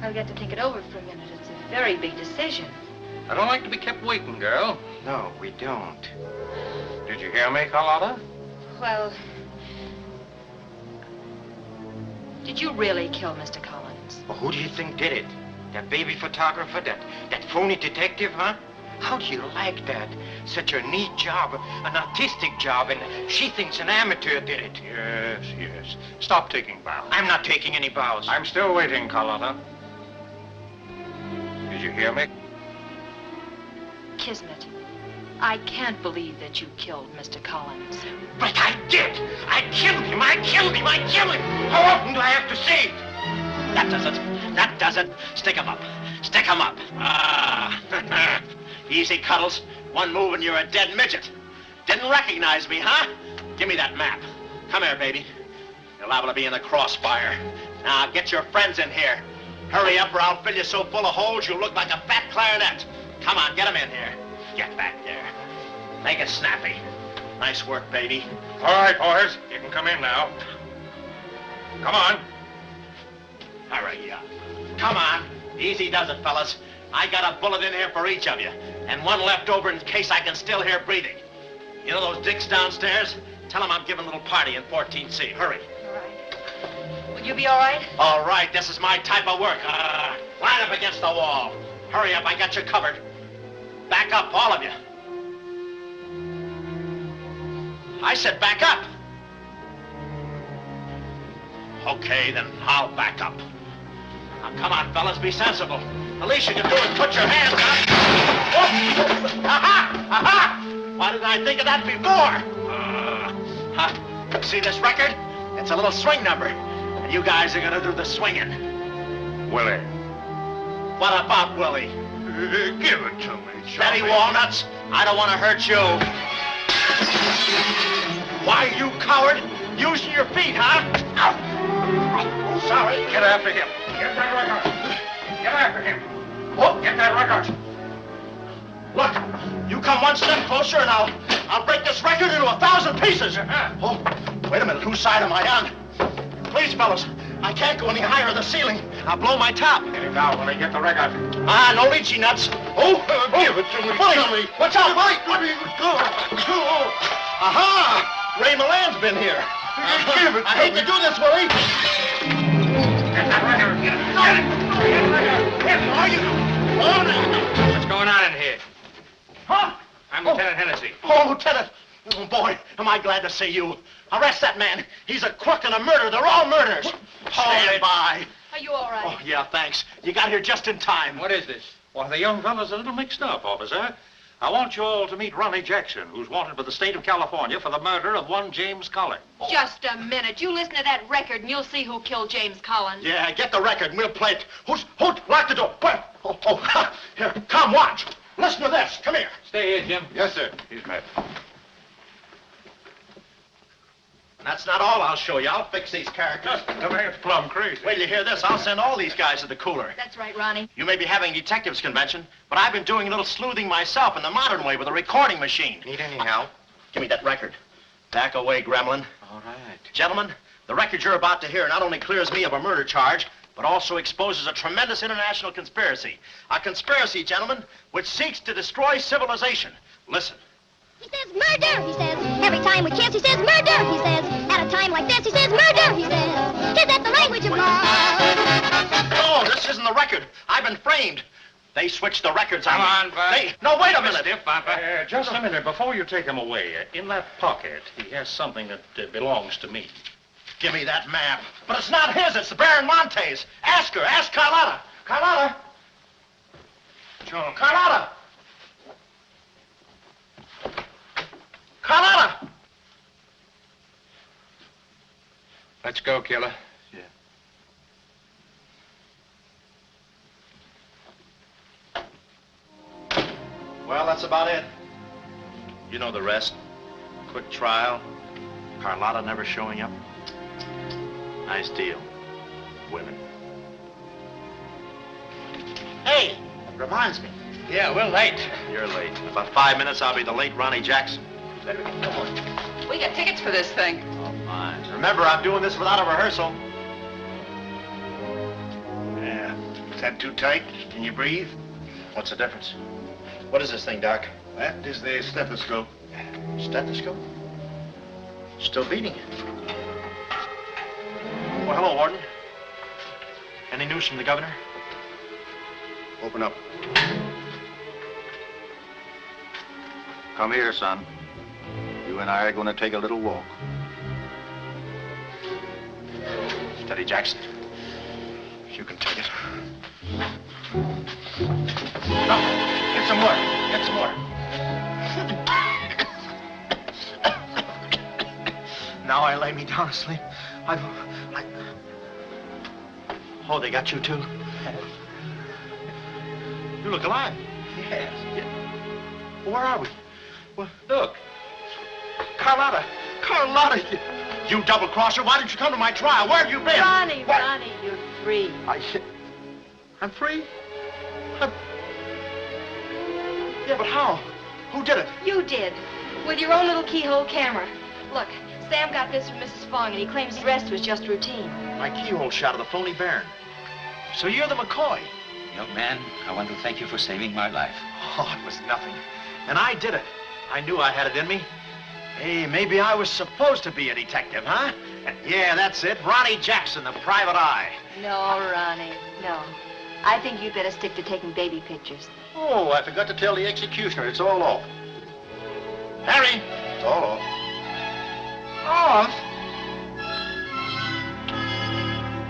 I'll get to think it over for a minute. It's a very big decision. I don't like to be kept waiting, girl. No, we don't. Did you hear me, Carlotta? Well, did you really kill Mr. Collins? Well, who do you think did it? That baby photographer? That phony detective, huh? How do you like that? Such a neat job, an artistic job, and she thinks an amateur did it. Yes, yes. Stop taking bows. I'm not taking any bows. I'm still waiting, Carlotta. Did you hear me? Kismet, I can't believe that you killed Mr. Collins. But I did! I killed him! I killed him! I killed him! How often do I have to say it? That does it. That does it. Stick 'em up. Stick 'em up. Ah. Easy, Cuddles. One move and you're a dead midget. Didn't recognize me, huh? Give me that map. Come here, baby. You're liable to be in the crossfire. Now, get your friends in here. Hurry up or I'll fill you so full of holes you'll look like a fat clarinet. Come on, get 'em in here. Get back there. Make it snappy. Nice work, baby. All right, boys. You can come in now. Come on. Hurry up. Come on. Easy does it, fellas. I got a bullet in here for each of you, and one left over in case I can still hear breathing. You know those dicks downstairs? Tell them I'm giving a little party in 14C. Hurry. All right. Will you be all right? All right, this is my type of work. Line up against the wall. Hurry up, I got you covered. Back up, all of you. I said back up. Okay, then I'll back up. Now, come on, fellas, be sensible. The least you can do is put your hands up. Oh! Aha! Aha! Why didn't I think of that before? See this record? It's a little swing number. And you guys are gonna do the swinging. Willie. What about Willie? Give it to me, Steady, Walnuts. I don't want to hurt you. Why, you coward? Using your feet, huh? Ow. Sorry. Get after him. Get that record. Get after him. Oh, get that record. Look, you come one step closer and I'll break this record into 1,000 pieces. Oh, wait a minute. Whose side am I on? Please, fellas, I can't go any higher than the ceiling. I'll blow my top. Get him down, Willie. Get the record. Ah, no leechy nuts. Oh, give it to me, Willie. Watch out, Willie. Aha! Ray Milan's been here. Give it to I hate me. to do this, Willie. Get that record. Get it. Get it. Are you? What's going on in here? Huh? I'm Lieutenant Hennessy. Oh, Lieutenant. Oh, boy, am I glad to see you. Arrest that man. He's a crook and a murderer. They're all murderers. Stand by. Are you all right? Oh, yeah, thanks. You got here just in time. What is this? Well, the young fellow's a little mixed up, officer. I want you all to meet Ronnie Jackson, who's wanted by the state of California for the murder of one James Collins. Just a minute. You listen to that record and you'll see who killed James Collins. Yeah, get the record and we'll play it. Who? Lock the door. Where? Oh, here. Come, watch. Listen to this. Come here. Stay here, Jim. Yes, sir. He's met. That's not all I'll show you. I'll fix these characters. The man's plumb crazy. Wait till you hear this. I'll send all these guys to the cooler. That's right, Ronnie. You may be having a detectives convention, but I've been doing a little sleuthing myself in the modern way with a recording machine. Need any help? Give me that record. Back away, gremlin. All right. Gentlemen, the record you're about to hear not only clears me of a murder charge, but also exposes a tremendous international conspiracy. A conspiracy, gentlemen, which seeks to destroy civilization. Listen. He says murder, he says. Every time we kiss, he says murder, he says. At a time like this, he says murder, he says. Is that the language of love? No, this isn't the record. I've been framed. They switched the records on Come me. on, Bud. No, wait a minute. Stiff, Papa. Just a minute. Before you take him away, in that pocket, he has something that belongs to me. Give me that map. But it's not his. It's the Baron Montay's. Ask her. Ask Carlotta. Carlotta. Sure. Carlotta. Carlotta. Let's go, killer. Yeah. Well, that's about it. You know the rest. Quick trial. Carlotta never showing up. Nice deal. Women. Hey, reminds me. Yeah, we're late. You're late. In about 5 minutes, I'll be the late Ronnie Jackson. Come on. We got tickets for this thing. Oh, fine. Remember, I'm doing this without a rehearsal. Yeah. Is that too tight? Can you breathe? What's the difference? What is this thing, Doc? That is the stethoscope. Stethoscope? Still beating. Well, hello, Warden. Any news from the governor? Open up. Come here, son. You and I are going to take a little walk. Steady, Jackson. You can take it. No, get some more. Get some more. Now I lay me down to sleep. Oh, they got you too? You look alive. Yes. Yeah. Where are we? Well, look. Carlotta. Carlotta, you double-crosser. Why didn't you come to my trial? Where have you been? Ronnie, Ronnie, you're free. I'm free? Yeah, but how? Who did it? You did. With your own little keyhole camera. Look, Sam got this from Mrs. Fong, and he claims the rest was just routine. My keyhole shot of the phony Baron. So you're the McCoy. Young man, I want to thank you for saving my life. Oh, it was nothing. And I did it. I knew I had it in me. Hey, maybe I was supposed to be a detective, huh? Yeah, that's it. Ronnie Jackson, the private eye. No, Ronnie, no. I think you'd better stick to taking baby pictures. Oh, I forgot to tell the executioner. It's all off. Harry, it's all off. Off?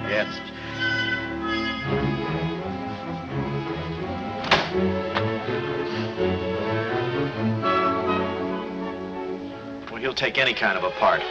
Yes. Well, he'll take any kind of a part.